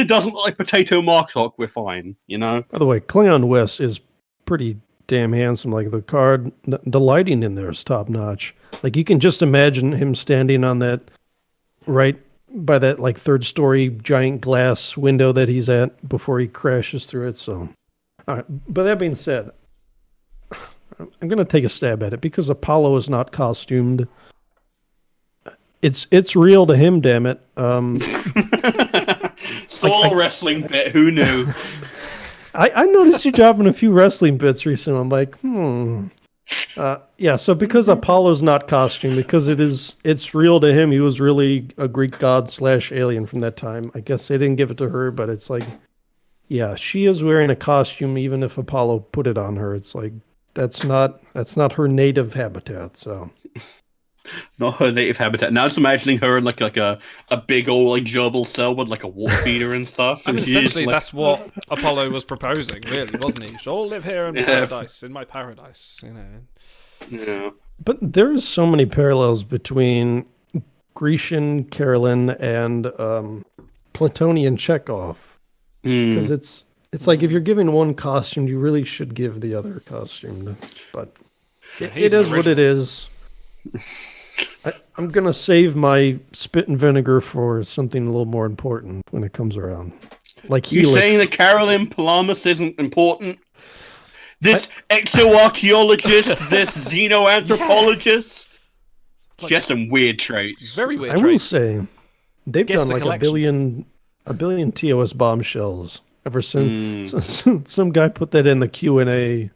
doesn't look like Potato Martok, we're fine. You know. By the way, Klingon West is pretty damn handsome. Like the card, the lighting in there is top notch. Like you can just imagine him standing on that right by that like 3rd story giant glass window that he's at before he crashes through it. So, all right. But that being said, I'm gonna take a stab at it because Apollo is not costumed. It's real to him, damn it. It's all a wrestling bit. Who knew? I noticed you dropping a few wrestling bits recently. I'm like, yeah, so because Apollo's not costume, because it's real to him, he was really a Greek god / alien from that time. I guess they didn't give it to her, but it's like, yeah, she is wearing a costume even if Apollo put it on her. It's like that's not her native habitat, so Not her native habitat. Now just imagining her in like a big old like gerbil cell with like a water feeder and stuff. I mean, And she's essentially, like, that's what Apollo was proposing, really, wasn't he? You should all live here in paradise, in my paradise, you know. yeah. But there's so many parallels between Grecian, Carolyn, and Platonian Chekhov. Because it's like if you're giving one costume, you really should give the other costume. But it is what it is. I'm going to save my spit and vinegar for something a little more important when it comes around. Like You Helix. saying that Carolyn Palamas isn't important? This exoarchaeologist, this xenoanthropologist, she has some weird traits. Very weird I will traits. say they've Guess done the like collection. a billion TOS bombshells ever since some guy put that in the Q&A.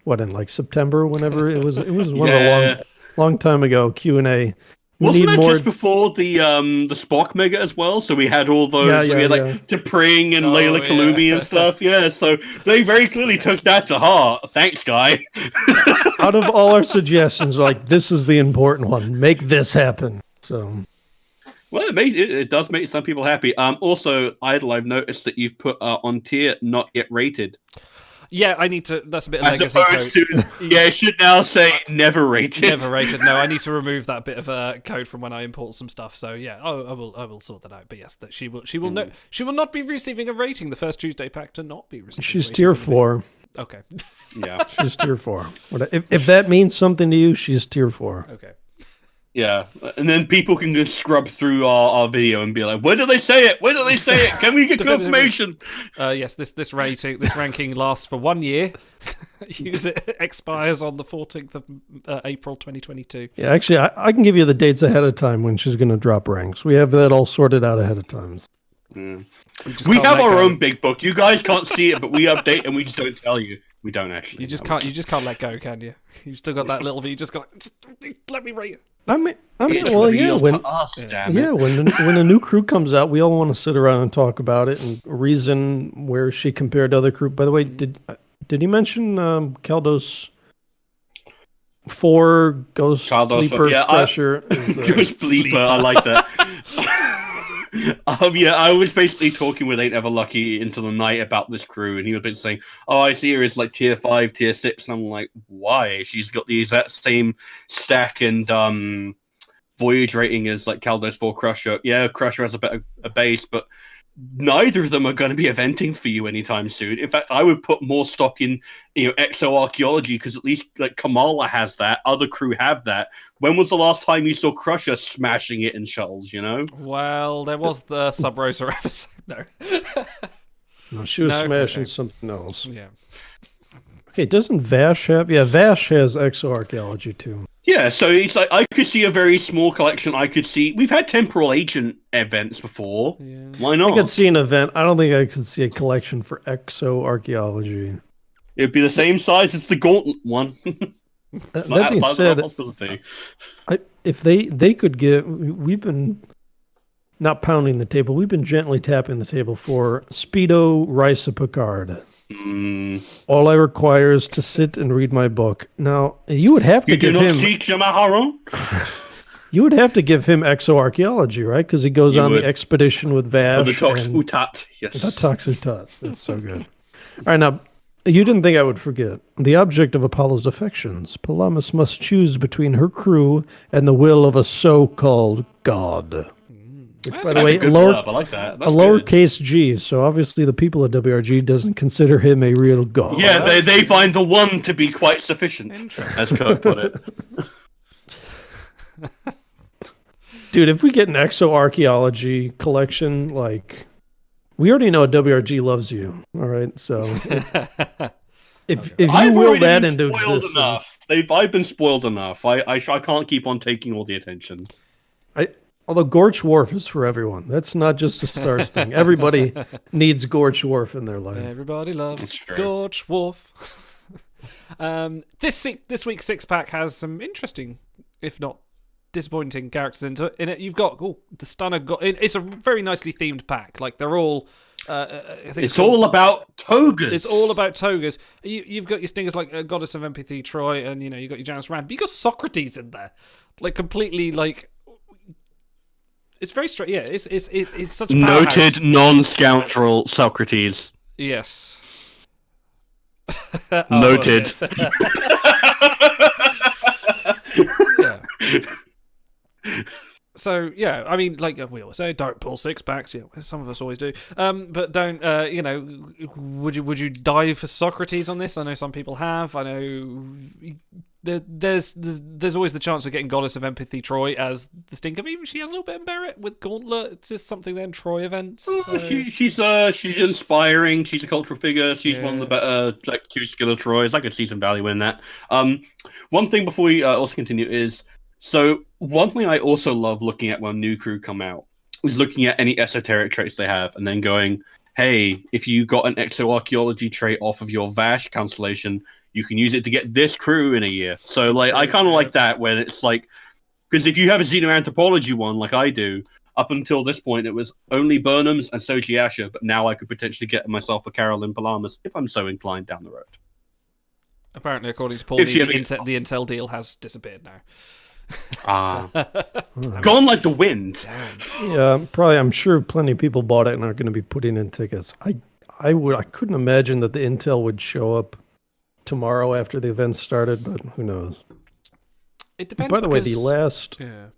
What, in like September? Whenever it was one of the long time ago Q&A. Wasn't that just before the Spock mega as well? So we had all those, we had like T'Pring and Layla Kalumi and stuff. Yeah, so they very clearly took that to heart. Thanks, guy. Out of all our suggestions, like this is the important one. Make this happen. So, well, it does make some people happy. Also, Idle, I've noticed that you've put on tier not yet rated. Yeah, I need to. That's a bit of As legacy opposed code. to, it should now say never rated. Never rated. No, I need to remove that bit of code from when I import some stuff. So yeah, I will sort that out. But yes, that she will not be receiving a rating. The first Tuesday pack to not be receiving. she's a rating tier from me. 4. Yeah. Okay. She's tier 4. If that means something to you, she's tier 4. Okay. Yeah, and then people can just scrub through our video and be like, "Where do they say it? Where do they say it? Can we get confirmation?" Yes, this ranking lasts for 1 year. It expires on the 14th of April 2022. Yeah, actually, I can give you the dates ahead of time when she's going to drop ranks. We have that all sorted out ahead of time. We have our own big book. You guys can't see it, but we update and we just don't tell you. We don't actually. You just can't let go, can you? You've still got that little bit. You just got. Just let me rate it. I mean, It's well, yeah, real when to us, damn it. yeah, when a new crew comes out, we all want to sit around and talk about it and reason where she compared to other crew. By the way, did he mention Kaldos 4 Ghost Kaldos, Sleeper yeah, Crusher? Ghost Sleeper, I like that. I was basically talking with Ain't Ever Lucky into the night about this crew, and he was basically saying, "Oh, I see her as like tier 5, tier 6," and I'm like, "Why? She's got the exact same stack and voyage rating as like Kaldos 4 Crusher. Yeah, Crusher has a base, but neither of them are going to be eventing for you anytime soon. In fact, I would put more stock in exoarchaeology because at least like Kamala has that, other crew have that. When was the last time you saw Crusher smashing it in shuttles? Well, there was the Sub Rosa episode. No, she was smashing something else. Yeah. Okay, doesn't Vash have? Yeah, Vash has exoarchaeology too. Yeah, so it's like I could see a very small collection. I could see we've had temporal agent events before. Yeah. Why not? I could see an event. I don't think I could see a collection for exoarchaeology. It'd be the same size as the Gauntlet one. That being said, if they could give, we've been not pounding the table. We've been gently tapping the table for Speedo Risa Picard. All I require is to sit and read my book. Now you would have to give him. You would have to give him exoarchaeology, right? Because he goes on the expedition with Vash. The Tox Utat, yes. The Tox Utat. That's so good. All right, now you didn't think I would forget the object of Apollo's affections. Palamas must choose between her crew and the will of a so-called god. Which, by the way, I like that. That's a lowercase g, so obviously the people at WRG doesn't consider him a real god. Yeah, they find the one to be quite sufficient, as Kirk put it. Dude, if we get an exoarchaeology collection, like, we already know WRG loves you, all right? So if you will that into existence... I've been spoiled enough. I can't keep on taking all the attention. Although Gorch Wharf is for everyone. That's not just a Stars thing. Everybody needs Gorch Wharf in their life. Everybody loves That's true. Gorge Wharf. This week's six-pack has some interesting, if not disappointing, characters in it. You've got the Stunner. It's a very nicely themed pack. Like they're all. I think It's all about togas. It's all about togas. You've got your stingers like Goddess of Empathy, Troy, and you got your Janus Rand. But you got Socrates in there, like completely like. It's very straight. Yeah, it's such a powerhouse. Noted non-scoundrel Socrates. Yes. Noted. Yeah. So yeah, I mean, like we always say, don't pull six packs. Yeah, some of us always do. But don't. Would you dive for Socrates on this? I know some people have. I know there's always the chance of getting Goddess of Empathy Troy as the stinker. Even she has a little bit of merit with Gauntlet. It's just something then Troy events. So. She's inspiring. She's a cultural figure. She's one of the better two skiller Troys. I could see some value in that. One thing before we also continue is. So one thing I also love looking at when new crew come out is looking at any esoteric traits they have and then going, hey, if you got an exoarchaeology trait off of your Vash constellation, you can use it to get this crew in a year. So like I kind of like that when it's like, because if you have a xenoanthropology one like I do, up until this point it was only Burnhams and Soji Asher, but now I could potentially get myself a Carolyn Palamas if I'm so inclined down the road. Apparently, according to Paul, the Intel deal has disappeared now. Gone like the wind. Yeah, probably. I'm sure plenty of people bought it and are going to be putting in tickets. I couldn't imagine that the Intel would show up tomorrow after the event started, but who knows? It depends. By the way, the last. Yeah.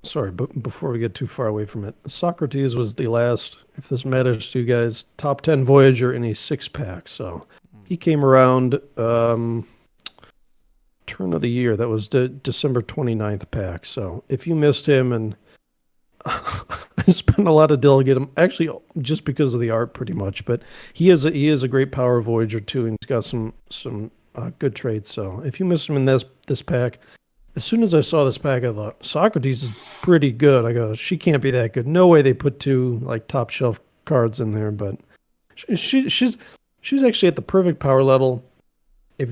Sorry, but before we get too far away from it, Socrates was the last, if this matters to you guys, top 10 Voyager in a 6-pack. So he came around. Turn of the year, that was the December 29th pack. So if you missed him, and I spent a lot of delegate him actually just because of the art pretty much, but he is a great power Voyager too, and he's got some good traits. So if you missed him in this pack, as soon as I saw this pack, I thought Socrates is pretty good. I go, she can't be that good. No way they put two like top shelf cards in there, but she's actually at the perfect power level. If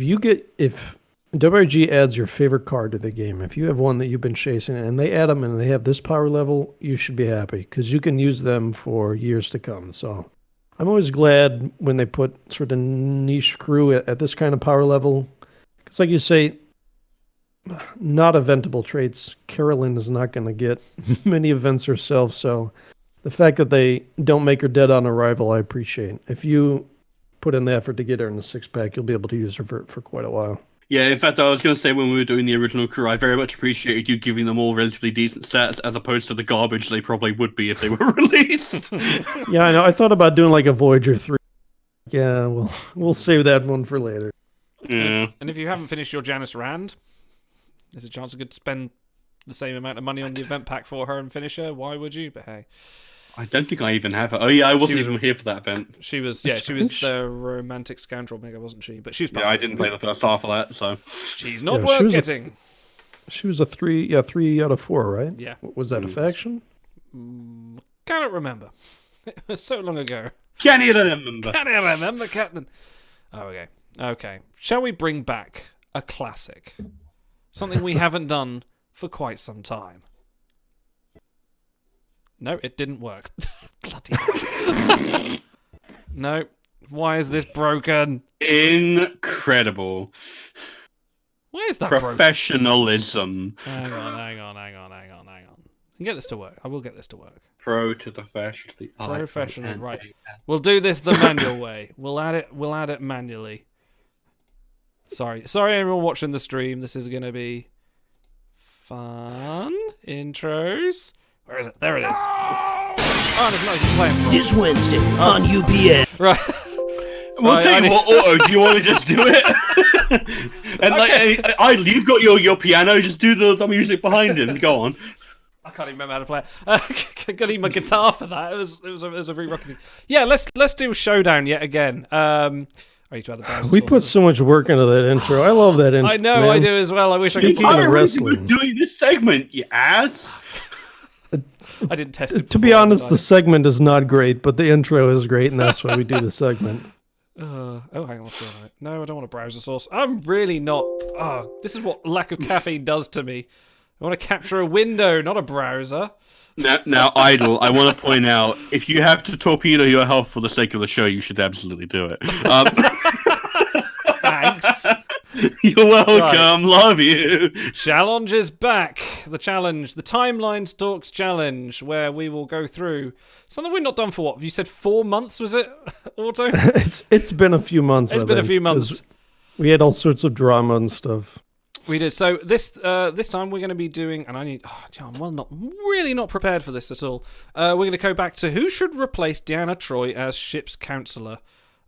WRG adds your favorite card to the game, if you have one that you've been chasing and they add them and they have this power level, you should be happy because you can use them for years to come. So I'm always glad when they put sort of niche crew at this kind of power level. Because like you say, not eventable traits. Carolyn is not going to get many events herself. So the fact that they don't make her dead on arrival, I appreciate. If you put in the effort to get her in the 6-pack, you'll be able to use her for quite a while. Yeah, in fact, I was going to say when we were doing the original crew, I very much appreciated you giving them all relatively decent stats as opposed to the garbage they probably would be if they were released. Yeah, I know. I thought about doing like a Voyager 3. Yeah, we'll save that one for later. Yeah. And if you haven't finished your Janus Rand, there's a chance you could spend the same amount of money on the event pack for her and finish her. Why would you? But hey. I don't think I even have her. Oh yeah, I wasn't even here for that event. She was the romantic scoundrel mega, wasn't she? But she was. Yeah, I didn't play the first half of that, so she's not worth getting. She was a 3 out of 4, right? Yeah. Was that a faction? Cannot remember. It was so long ago. Can you remember? Can I remember, Captain? Oh, okay. Shall we bring back a classic? Something we haven't done for quite some time. No, it didn't work. Bloody hell. No. Why is this broken? Incredible. Why is that Professionalism. Broken? Hang on. I can get this to work. I will get this to work. Pro to the fashion. Professional, right. We'll do this the manual way. We'll add it manually. Sorry everyone watching the stream. This is going to be fun. Intros. Where is it? There it is. Oh, there's not even playing. This Wednesday on UPN. Right. We'll tell you what, Auto, do you want to just do it? And like, you've got your piano, just do the music behind it. Go on. I can't even remember how to play it. I got even my guitar for that. It was a very rocking thing. Yeah, let's do Showdown yet again. I need to add the we put so much work into that intro. I love that intro. I know, man. I do as well. I wish Speaking I could. of wrestling, doing this segment, you ass. I didn't test it. To be honest, the segment is not great, but the intro is great, and that's why we do the segment. Hang on, what's going on? No, I don't want a browser source. I'm really not. Oh, this is what lack of caffeine does to me. I want to capture a window, not a browser. Now, Idle, I want to point out, if you have to torpedo your health for the sake of the show, you should absolutely do it. Thanks. You're welcome. Right. Love you. Challenge is back. The challenge, the Timeline Stalks challenge, where we will go through something we've not done for what? You said 4 months, was it, Auto? It's been a few months. It's been a few months. We had all sorts of drama and stuff. We did. So this time we're going to be doing, and I'm really not prepared for this at all. We're going to go back to who should replace Deanna Troi as ship's counselor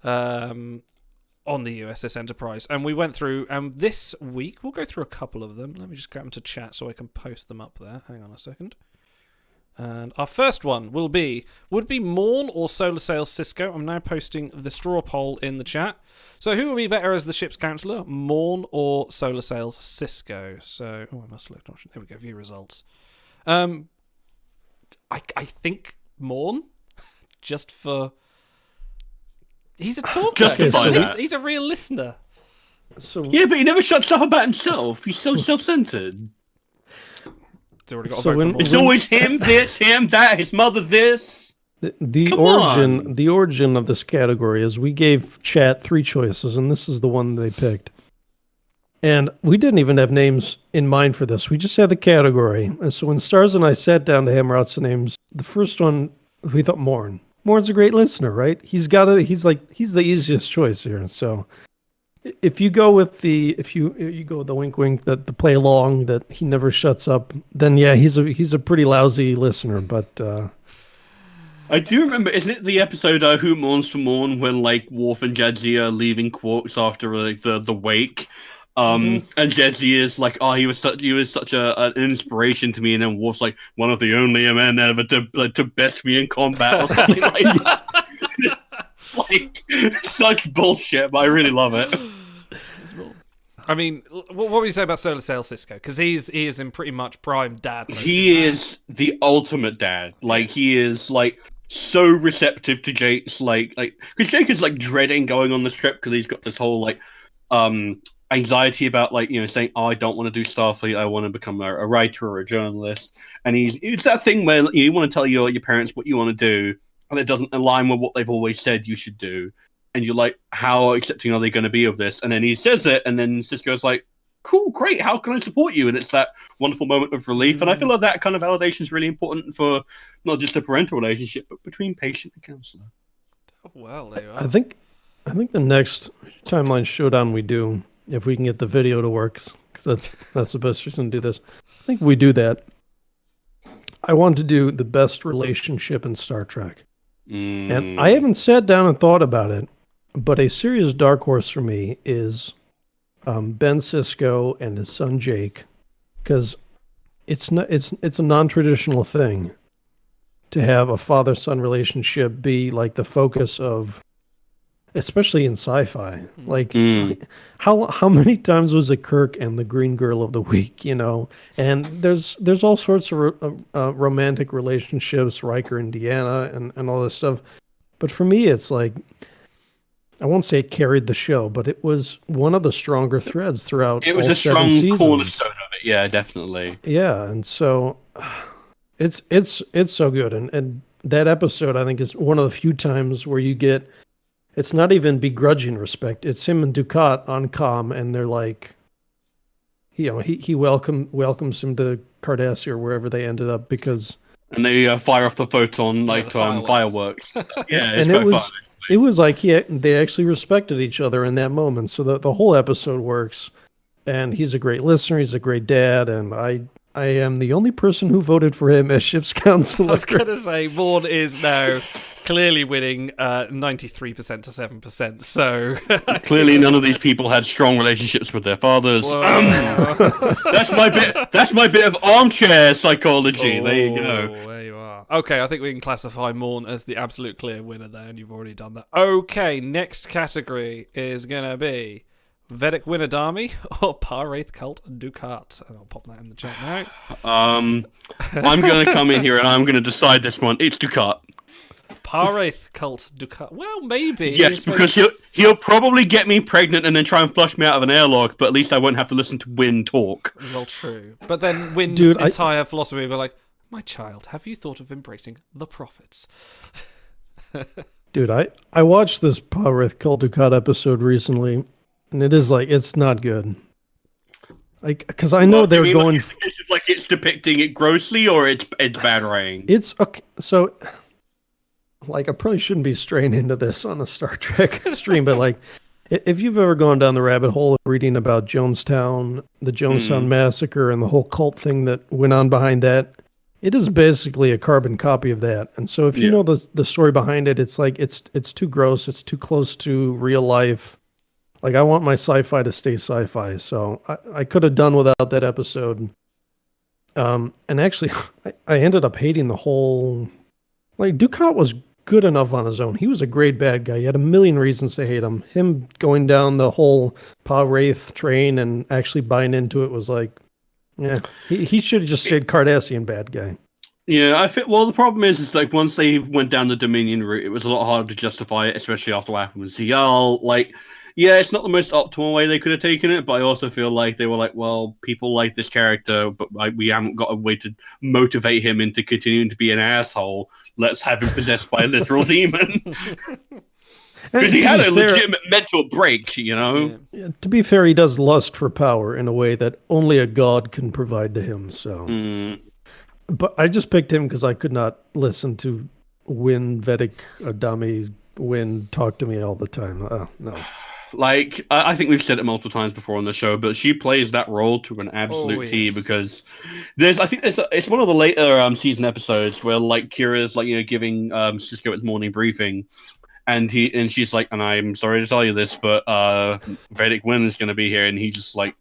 on the USS Enterprise. And we went through, this week, we'll go through a couple of them. Let me just grab them to chat so I can post them up there. Hang on a second. And our first one would be Morn or Solar Sails Cisco. I'm now posting the straw poll in the chat. So who would be better as the ship's counselor, Morn or Solar Sails Cisco? So, I must select option. There we go, view results. I think Morn, just for... He's a talker. He's a real listener. So yeah, but he never shuts up about himself. He's so self-centered. It's always him, this, him, that, his mother, this. The origin of this category is we gave chat 3 choices, and this is the one they picked. And we didn't even have names in mind for this. We just had the category. And so when Stars and I sat down to hammer out some names, the first one we thought Morn. Morn's a great listener, right? He's the easiest choice here. So if you go with the wink wink, the play along that he never shuts up, then yeah, he's a pretty lousy listener. But I do remember, isn't it the episode Who Mourns for Morn, when like Worf and Jadzia are leaving Quarks after like the wake, and Jadzia is like, oh, he was such an inspiration to me, and then Worf's like, one of the only men ever to best me in combat or something like that. Like, such bullshit, but I really love it. I mean, what would you say about Solar Sail Cisco? Because he is in pretty much prime dad mode. He is the ultimate dad. Like, he is like so receptive to Jake's like because Jake is like dreading going on this trip because he's got this whole like anxiety about like, you know, saying, oh, I don't want to do Starfleet, I want to become a writer or a journalist. And it's that thing where you want to tell your parents what you want to do, and it doesn't align with what they've always said you should do. And you're like, how accepting are they going to be of this? And then he says it, and then Cisco's like, cool, great, how can I support you? And it's that wonderful moment of relief. And I feel like that kind of validation is really important for not just a parental relationship, but between patient and counselor. Oh, well, there you are. I think the next Timeline Showdown we do, if we can get the video to work, because that's the best reason to do this. I think we do that. I want to do the best relationship in Star Trek. And I haven't sat down and thought about it, but a serious dark horse for me is Ben Sisko and his son Jake, because it's a non-traditional thing to have a father-son relationship be like the focus of, especially in sci-fi. Like, how many times was it Kirk and the Green Girl of the Week, you know? And there's all sorts of romantic relationships, Riker and Deanna, and all this stuff. But for me, it's like, I won't say it carried the show, but it was one of the stronger threads throughout. It was all a strong 7 seasons. cornerstone of it, yeah, definitely. Yeah, and so it's so good. And that episode, I think, is one of the few times where you get, it's not even begrudging respect. It's him and Ducat on comm, and they're like, you know, he welcomes him to Cardassia or wherever they ended up, because... And they fire off the photon like fireworks. Yeah, it's and quite fun. It was like they actually respected each other in that moment. So the whole episode works, and he's a great listener. He's a great dad, and I am the only person who voted for him as ship's counselor. I was going to say, Morn is now clearly winning 93% to 7%. So clearly, none of these people had strong relationships with their fathers. That's my bit of armchair psychology. There you go. There you are. Okay, I think we can classify Morn as the absolute clear winner there, and you've already done that. Okay, next category is going to be Vedic Winadami or Par-Wraith Cult Dukat? And I'll pop that in the chat now. I'm going to come in here and I'm going to decide this one. It's Dukat. Par-Wraith Cult Dukat. Well, maybe. Yes, because he'll probably get me pregnant and then try and flush me out of an airlock, but at least I won't have to listen to Win talk. Well, true. But then Win's entire philosophy will be like, my child, have you thought of embracing the prophets? Dude, I watched this Par-Wraith Cult Dukat episode recently, and it is like, it's not good. Like, because I know they're going... Like it's depicting it grossly, or it's bad writing? It's, okay, so... Like, I probably shouldn't be straying into this on a Star Trek stream, but like, if you've ever gone down the rabbit hole of reading about Jonestown, the Jonestown Massacre, and the whole cult thing that went on behind that, it is basically a carbon copy of that. And so if you know the story behind it, it's like, it's too gross, it's too close to real life. Like, I want my sci-fi to stay sci-fi, so I could have done without that episode. And actually, I ended up hating the whole... Like, Dukat was good enough on his own. He was a great bad guy. He had a million reasons to hate him. Him going down the whole Pa-Wraith train and actually buying into it was like, yeah, he should have just stayed Cardassian bad guy. Yeah, I think. Well, the problem is like once they went down the Dominion route, it was a lot harder to justify it, especially after what happened with ZL. Like, yeah, it's not the most optimal way they could have taken it, but I also feel like they were like, well, people like this character, but we haven't got a way to motivate him into continuing to be an asshole. Let's have him possessed by a literal demon. Because he had a legitimate mental break, you know? Yeah, to be fair, he does lust for power in a way that only a god can provide to him, so... But I just picked him because I could not listen to Vedic Adami talk to me all the time. No. Like, I think we've said it multiple times before on the show, but she plays that role to an absolute T because it's one of the later season episodes where like Kira's like, you know, giving Cisco its morning briefing, and she's like, and I'm sorry to tell you this, but Vedic Win is going to be here, and he's just like,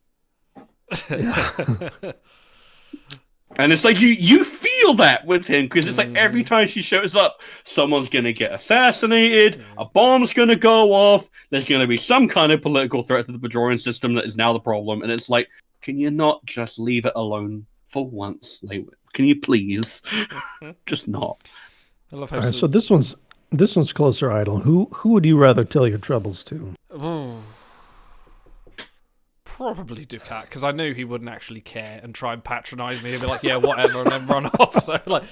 and it's like you feel that with him because it's like every time she shows up, someone's gonna get assassinated, a bomb's gonna go off, there's gonna be some kind of political threat to the Bajorian system that is now the problem, and it's like, can you not just leave it alone for once? Like, can you please just not? I love how right, so this one's closer, Idol. Who would you rather tell your troubles to? Probably Dukat, because I knew he wouldn't actually care and try and patronise me and be like, yeah, whatever, and then run off. So, like,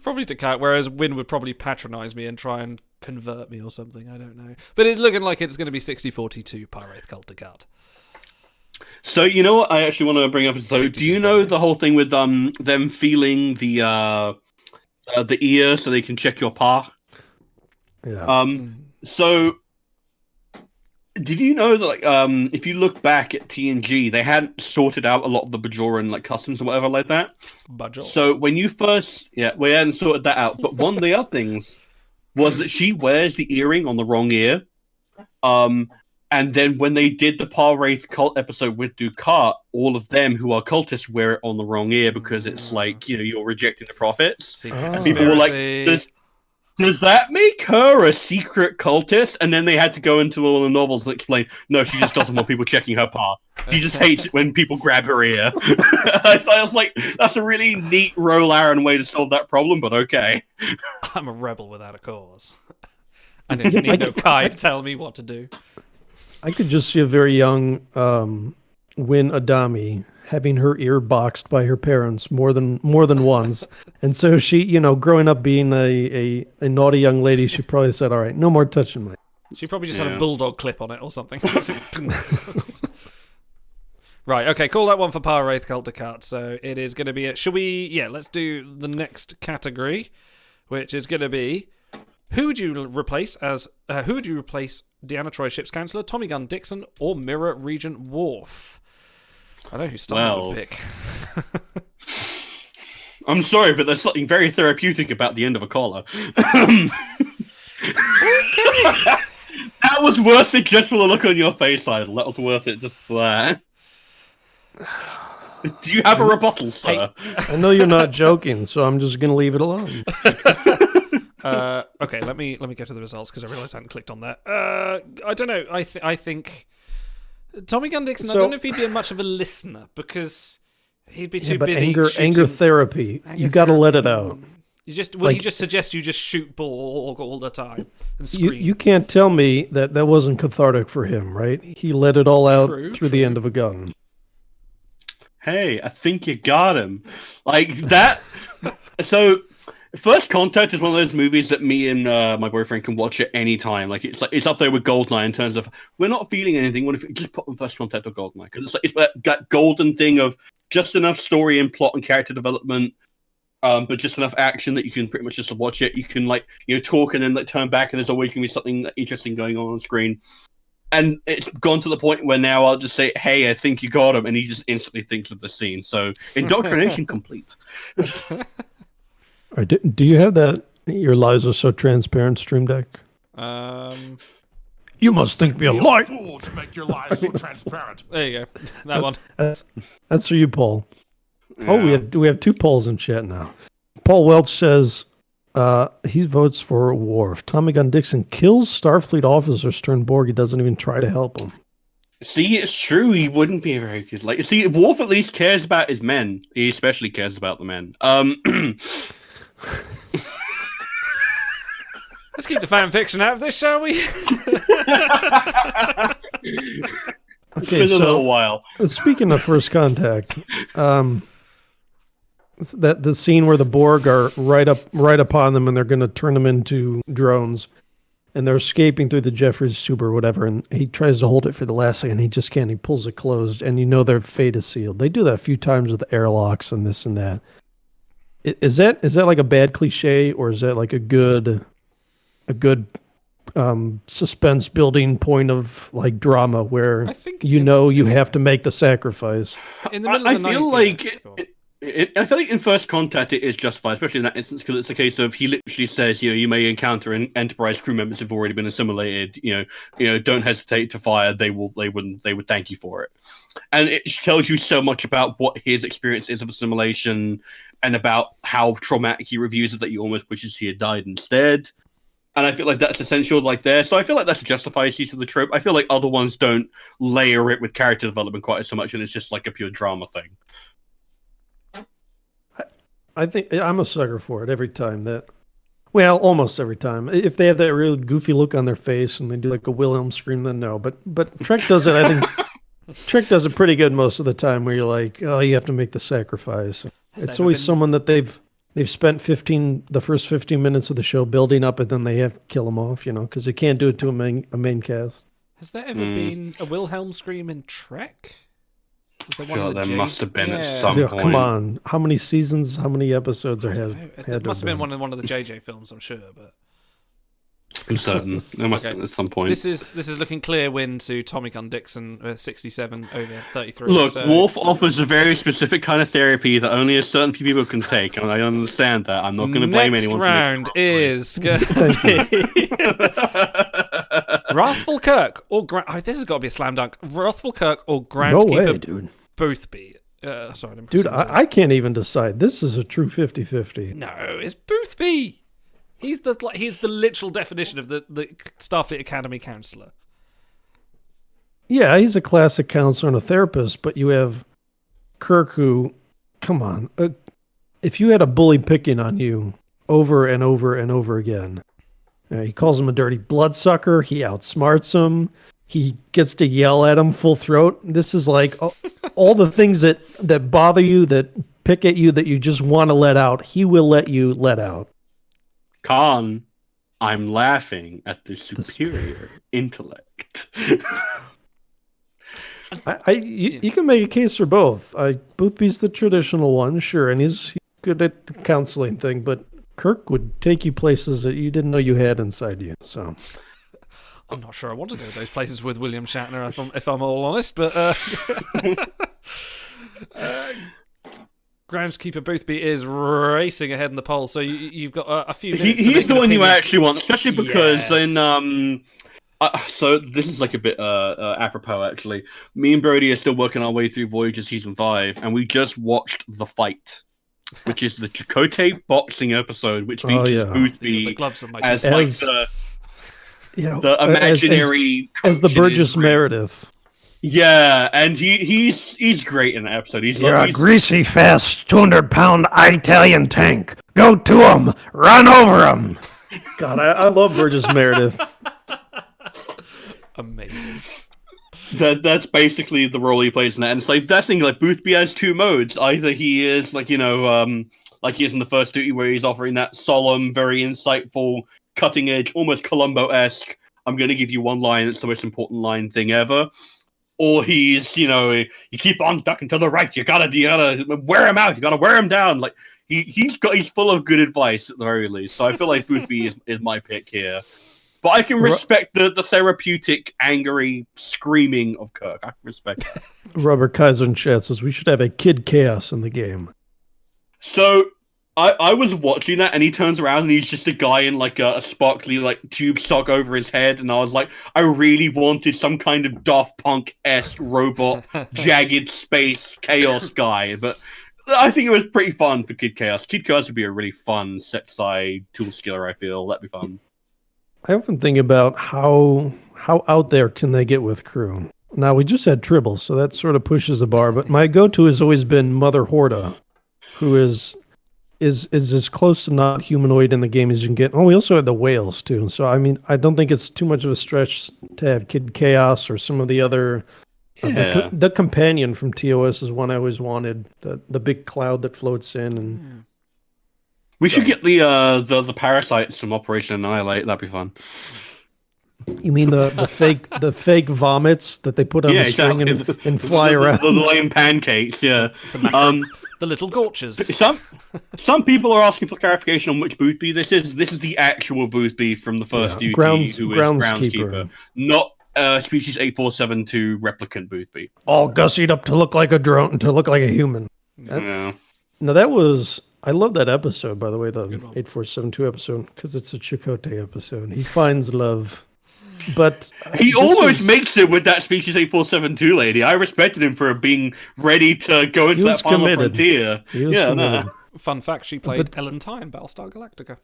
probably Dukat, whereas Win would probably patronise me and try and convert me or something. I don't know. But it's looking like it's going to be 60-42 Par-Wraith Cult Dukat. So, you know what I actually want to bring up? So, do you know the whole thing with them feeling the ear so they can check your pa? Yeah. So... Did you know that, like, if you look back at TNG, they hadn't sorted out a lot of the Bajoran, like, customs or whatever like that? So when you first... Yeah, we hadn't sorted that out. But one of the other things was that she wears the earring on the wrong ear. And then when they did the Par-Wraith cult episode with Dukat, all of them who are cultists wear it on the wrong ear because it's like, you know, you're rejecting the prophets. And people were like... Does that make her a secret cultist? And then they had to go into all the novels and explain, no, she just doesn't want people checking her pa. She just hates it when people grab her ear. I thought it was like, that's a really neat Roll Aaron way to solve that problem, but okay. I'm a rebel without a cause. I didn't need no Kai to tell me what to do. I could just see a very young Win Adami having her ear boxed by her parents more than once. And so she, you know, growing up being a naughty young lady, she probably said, all right, no more touching my... She probably just had a bulldog clip on it or something. Right, okay, call that one for Par-Wraith Cult Dukat. So it is going to be... let's do the next category, which is going to be... Who would you replace Deanna Troi Ship's Counselor, Tommy Gunn Dixon, or Mirror Regent Worf? I know who Star would pick. I'm sorry, but there's something very therapeutic about the end of a collar. That was worth it just for the look on your face, Idol. That was worth it just for that. Do you have a rebuttal, sir? I know you're not joking, so I'm just going to leave it alone. Okay, let me go to the results because I realised I hadn't clicked on that. I don't know. I think Tommy Gunn Dixon. I don't know if he'd be much of a listener because he'd be too busy. Anger therapy. You got to let it out. He just suggests you just shoot ball all the time and scream. You can't tell me that wasn't cathartic for him, right? He let it all out through the end of a gun. Hey, I think you got him. Like that. So, First Contact is one of those movies that me and my boyfriend can watch at any time. Like it's up there with Goldeneye in terms of we're not feeling anything. What if we just put on First Contact or Goldeneye? Because it's that golden thing of just enough story and plot and character development, but just enough action that you can pretty much just watch it. You can talk and then turn back, and there's always going to be something interesting going on screen. And it's gone to the point where now I'll just say, "Hey, I think you got him," and he just instantly thinks of the scene. So indoctrination complete. Do you have that? Your lies are so transparent, Stream Deck. You must think me a liar. Fool to make your lies so transparent. There you go. That one. That's for you, Paul. Yeah. Oh, we have 2 polls in chat now. Paul Welch says he votes for Worf. Tommy Gunn Dixon kills Starfleet officers turned Borg. He doesn't even try to help them. See, it's true. He wouldn't be very good. Worf at least cares about his men. He especially cares about the men. Let's keep the fan fiction out of this, shall we? Okay, It's been a little while. Speaking of First Contact, that the scene where the Borg are right upon them and they're going to turn them into drones, and they're escaping through the Jeffries tube or whatever, and he tries to hold it for the last second, he just can't. He pulls it closed, and their fate is sealed. They do that a few times with the airlocks and this and that. Is that like a bad cliche, or is that like a good suspense building point of like drama where you have to make the sacrifice? In the middle of the I feel night, I feel like in First Contact it is justified, especially in that instance, because it's a case of he literally says, you may encounter Enterprise crew members who've already been assimilated. Don't hesitate to fire. They would thank you for it. And it tells you so much about what his experience is of assimilation and about how traumatic he reviews it that he almost wishes he had died instead. And I feel like that's essential there. So I feel like that's a justified use of the trope. I feel like other ones don't layer it with character development quite so much, and it's just like a pure drama thing. I think I'm a sucker for it every time almost every time. If they have that really goofy look on their face and they do like a Wilhelm scream, then no. But Trek does it. I think Trek does it pretty good most of the time, where you're like, oh, you have to make the sacrifice. It's always someone that they've spent the first 15 minutes of the show building up, and then they have to kill them off, because they can't do it to a main cast. Has there ever been a Wilhelm scream in Trek? Sure, there must have been at some point. Come on, how many seasons, how many episodes It must have been one of the JJ films, I'm sure, but I'm certain there must have been at some point. This is looking clear win to Tommy Gunn Dixon, 67 over 33. Look, Worf offers a very specific kind of therapy that only a certain few people can take, and I understand that. I'm not going to blame anyone. Next round is going to be Wrathful Kirk or this has got to be a slam dunk. Wrathful Kirk or Groundkeeper. No way, dude. Boothby. Sorry, dude, I can't even decide. This is a true 50-50. No, it's Boothby. He's the literal definition of the Starfleet Academy counselor. Yeah, he's a classic counselor and a therapist, but you have Kirk who, come on, if you had a bully picking on you over and over and over again, he calls him a dirty bloodsucker, he outsmarts him, he gets to yell at him full throat. This is like all the things that bother you, that pick at you, that you just want to let out, he will let you let out. Khan, I'm laughing at the superior intellect. You can make a case for both. Boothby's the traditional one, sure, and he's good at the counseling thing, but Kirk would take you places that you didn't know you had inside you. So I'm not sure I want to go to those places with William Shatner, if I'm all honest, but Groundskeeper Boothby is racing ahead in the poll, so you've got a few minutes. He's the one you actually want, especially because in so this is like a bit apropos actually. Me and Brody are still working our way through Voyager season 5, and we just watched The Fight, which is the Chakotay boxing episode, which features yeah. These are the Boothby gloves of my as people. like As- the imaginary as the coach in Burgess his ring. Meredith. Yeah, and he's great in that episode. He's You're like, a greasy, fast, 200-pound Italian tank. Go to him. Run over him. God, I love Burgess Meredith. Amazing. that's basically the role he plays in that. And it's like that thing, like Boothby has two modes. Either he is like, like he is in the first duty where he's offering that solemn, very insightful, cutting edge, almost Columbo-esque, I'm gonna give you one line, it's the most important line thing ever. Or he's, you keep on ducking to the right, you gotta wear him out, you gotta wear him down. Like he's full of good advice at the very least. So I feel like Boothby is my pick here. But I can respect the therapeutic, angry screaming of Kirk. I can respect that. Robert Kaiser in chat says we should have a Kid Chaos in the game. So I was watching that, and he turns around, and he's just a guy in like a sparkly like tube sock over his head, and I was like, I really wanted some kind of Daft Punk-esque robot, jagged space chaos guy, but I think it was pretty fun for Kid Chaos. Kid Chaos would be a really fun set-side tool skiller. I feel that'd be fun. I often think about how out there can they get with crew. Now we just had Tribble, so that sort of pushes the bar. But my go-to has always been Mother Horta, who is as close to not humanoid in the game as you can get. Oh, we also had the whales too. So I mean, I don't think it's too much of a stretch to have Kid Chaos or some of the other. The companion from TOS is one I always wanted. The big cloud that floats in and. We should get the parasites from Operation Annihilate. That'd be fun. You mean the fake vomits that they put on the string and fly around? The lame pancakes, yeah. The little Gorchers. Some people are asking for clarification on which Boothby this is. This is the actual Boothby from the first duty, who is groundskeeper, not species 8472 replicant Boothby. All gussied up to look like a drone, to look like a human. Yeah. No, that was. I love that episode, by the way, the 8472 episode, because it's a Chakotay episode. He finds love. But he almost makes it with that species 8472 lady. I respected him for being ready to go into that final frontier. Yeah, no. Fun fact, she played Ellen Ty in Battlestar Galactica.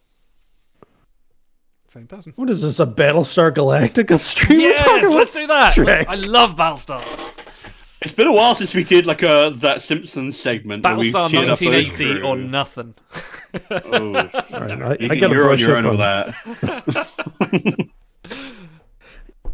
Same person. What is this, a Battlestar Galactica stream? Yes, let's do that. Drag. I love Battlestar. It's been a while since we did like that Simpsons segment. Battlestar 1980 or nothing. Oh, right, I you're brush on your up own with on that.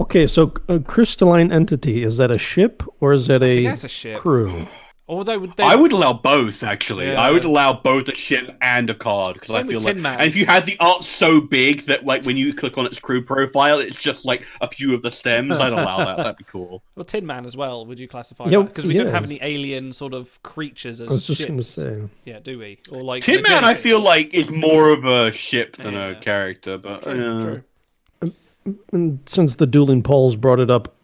Okay, so crystalline entity, is that a ship or is that a ship. crew? Although I would allow both, actually. Yeah. I would allow both a ship and a card, because I feel like, and if you had the art so big that like when you click on its crew profile, it's just like a few of the stems, I'd allow that. That'd be cool. Well, Tin Man as well. Would you classify Yeah, that? Because we don't have yes. any alien sort of creatures as I was just ships. going to say. Yeah, do we? Or like Tin the Man, I jellyfish. feel like is more of a ship than a character, but True. And since the Dueling Poles brought it up,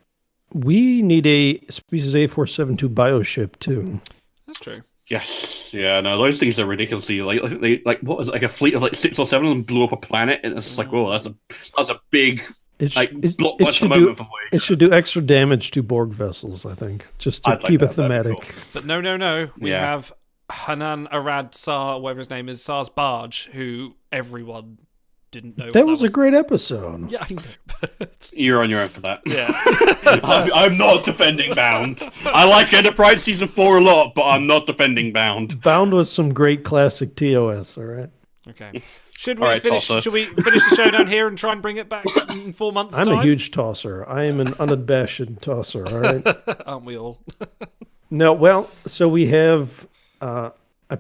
we need a species A472 bioship too. That's true. yes, yeah, no, those things are ridiculously like what was it, like a fleet of like 6 or 7 of them blew up a planet, and it's like, whoa, that's a big blockbuster moment for Voyager. It should do extra damage to Borg vessels, I think, just to keep it thematic. Cool. But no. We have Hanan Arad Sar, whatever his name is, Sar's barge, who everyone didn't know. That was a great episode. Yeah, I know. You're on your own for that. Yeah. I'm not defending Bound. I like Enterprise Season 4 a lot, but I'm not defending Bound. Bound was some great classic TOS, all right? Okay. Should All we right, finish? Tosser. Should we finish the showdown here and try and bring it back in 4 months' I'm time? a huge tosser. I am an unabashed tosser, all right? Aren't we all? No, well, so we have... I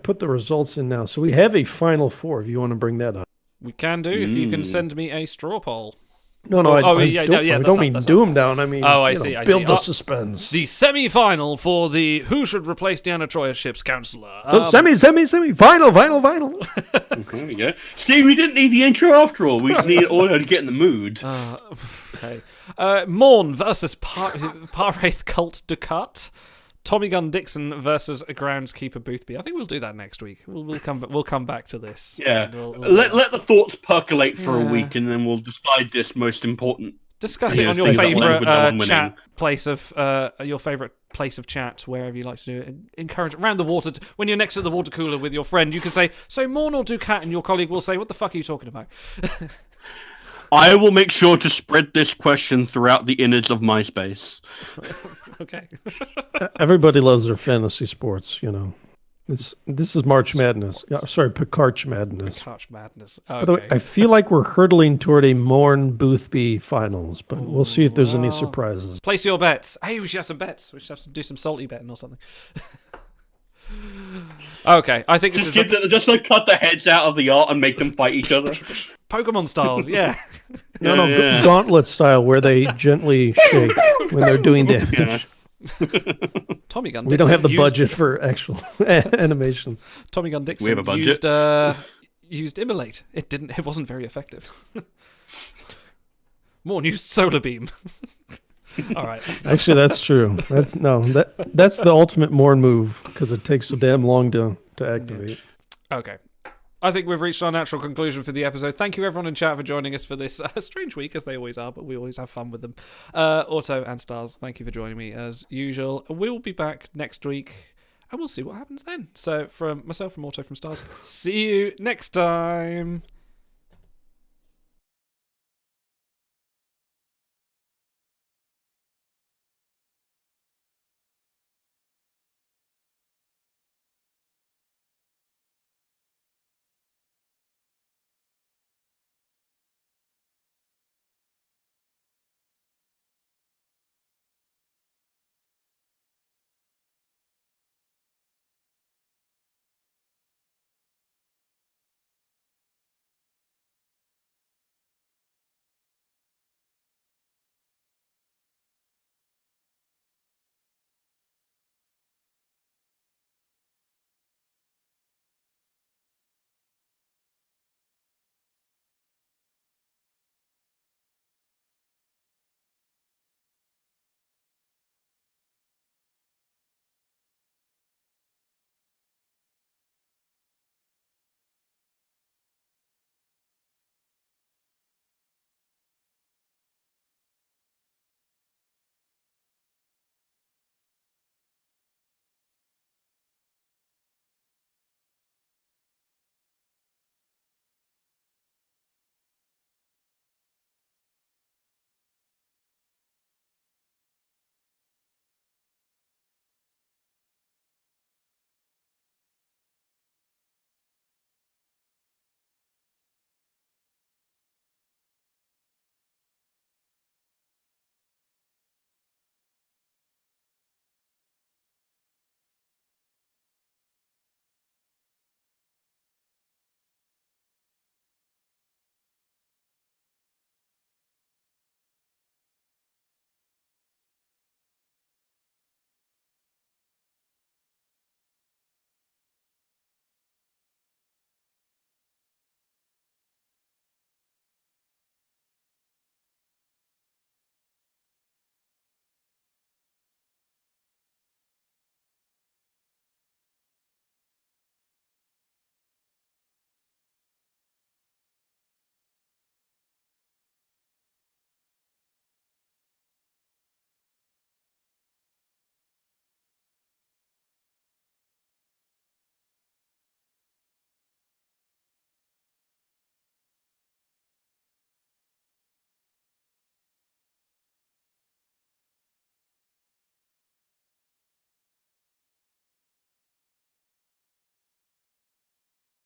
put the results in now. So we have a Final Four, if you want to bring that up. We can do if you can send me a straw poll. No, I that's don't mean up. do them down. I mean, I see. build the suspense. The semi-final for the who should replace Deanna Troy as ship's counselor. Semi, final. There we go. See, we didn't need the intro after all. We just needed audio to get in the mood. Okay. Morn versus Parwraith Cult Ducat. Tommy Gunn Dixon versus Groundskeeper Boothby. I think we'll do that next week. We'll come back to this. Yeah. We'll let the thoughts percolate for a week, and then we'll decide this most important. discuss it on your things that will end with no one favourite winning. chat place of your favourite place of chat, wherever you like to do it. Encourage around the water. When you're next to the water cooler with your friend, you can say, "So mourn or do cat?" and your colleague will say, "What the fuck are you talking about?" I will make sure to spread this question throughout the innards of MySpace. Okay. Everybody loves their fantasy sports, you know. This is March Madness. Sorry, Picarch Madness. Picarch Madness. By the way, Okay. I feel like we're hurtling toward a Mourn Boothby finals, but we'll see if there's any surprises. Place your bets. Hey, we should have some bets. We should have to do some salty betting or something. Okay, I think this is Just like cut the heads out of the art and make them fight each other. Pokemon style. Yeah. No, Yeah. gauntlet style, where they gently shake when they're doing damage. Yeah. Tommy Gun. We don't Dixon have the used- budget for actual animations. Tommy Gun Dixon We have a budget. used Immolate. It wasn't very effective. Morn used Solar Beam. All right. Actually, that's true. That's the ultimate Mourn move because it takes so damn long to activate. Okay. I think we've reached our natural conclusion for the episode. Thank you, everyone in chat, for joining us for this strange week, as they always are, but we always have fun with them. Auto and Stars, thank you for joining me as usual. We'll be back next week, and we'll see what happens then. So, from myself, from Auto, from Stars, see you next time.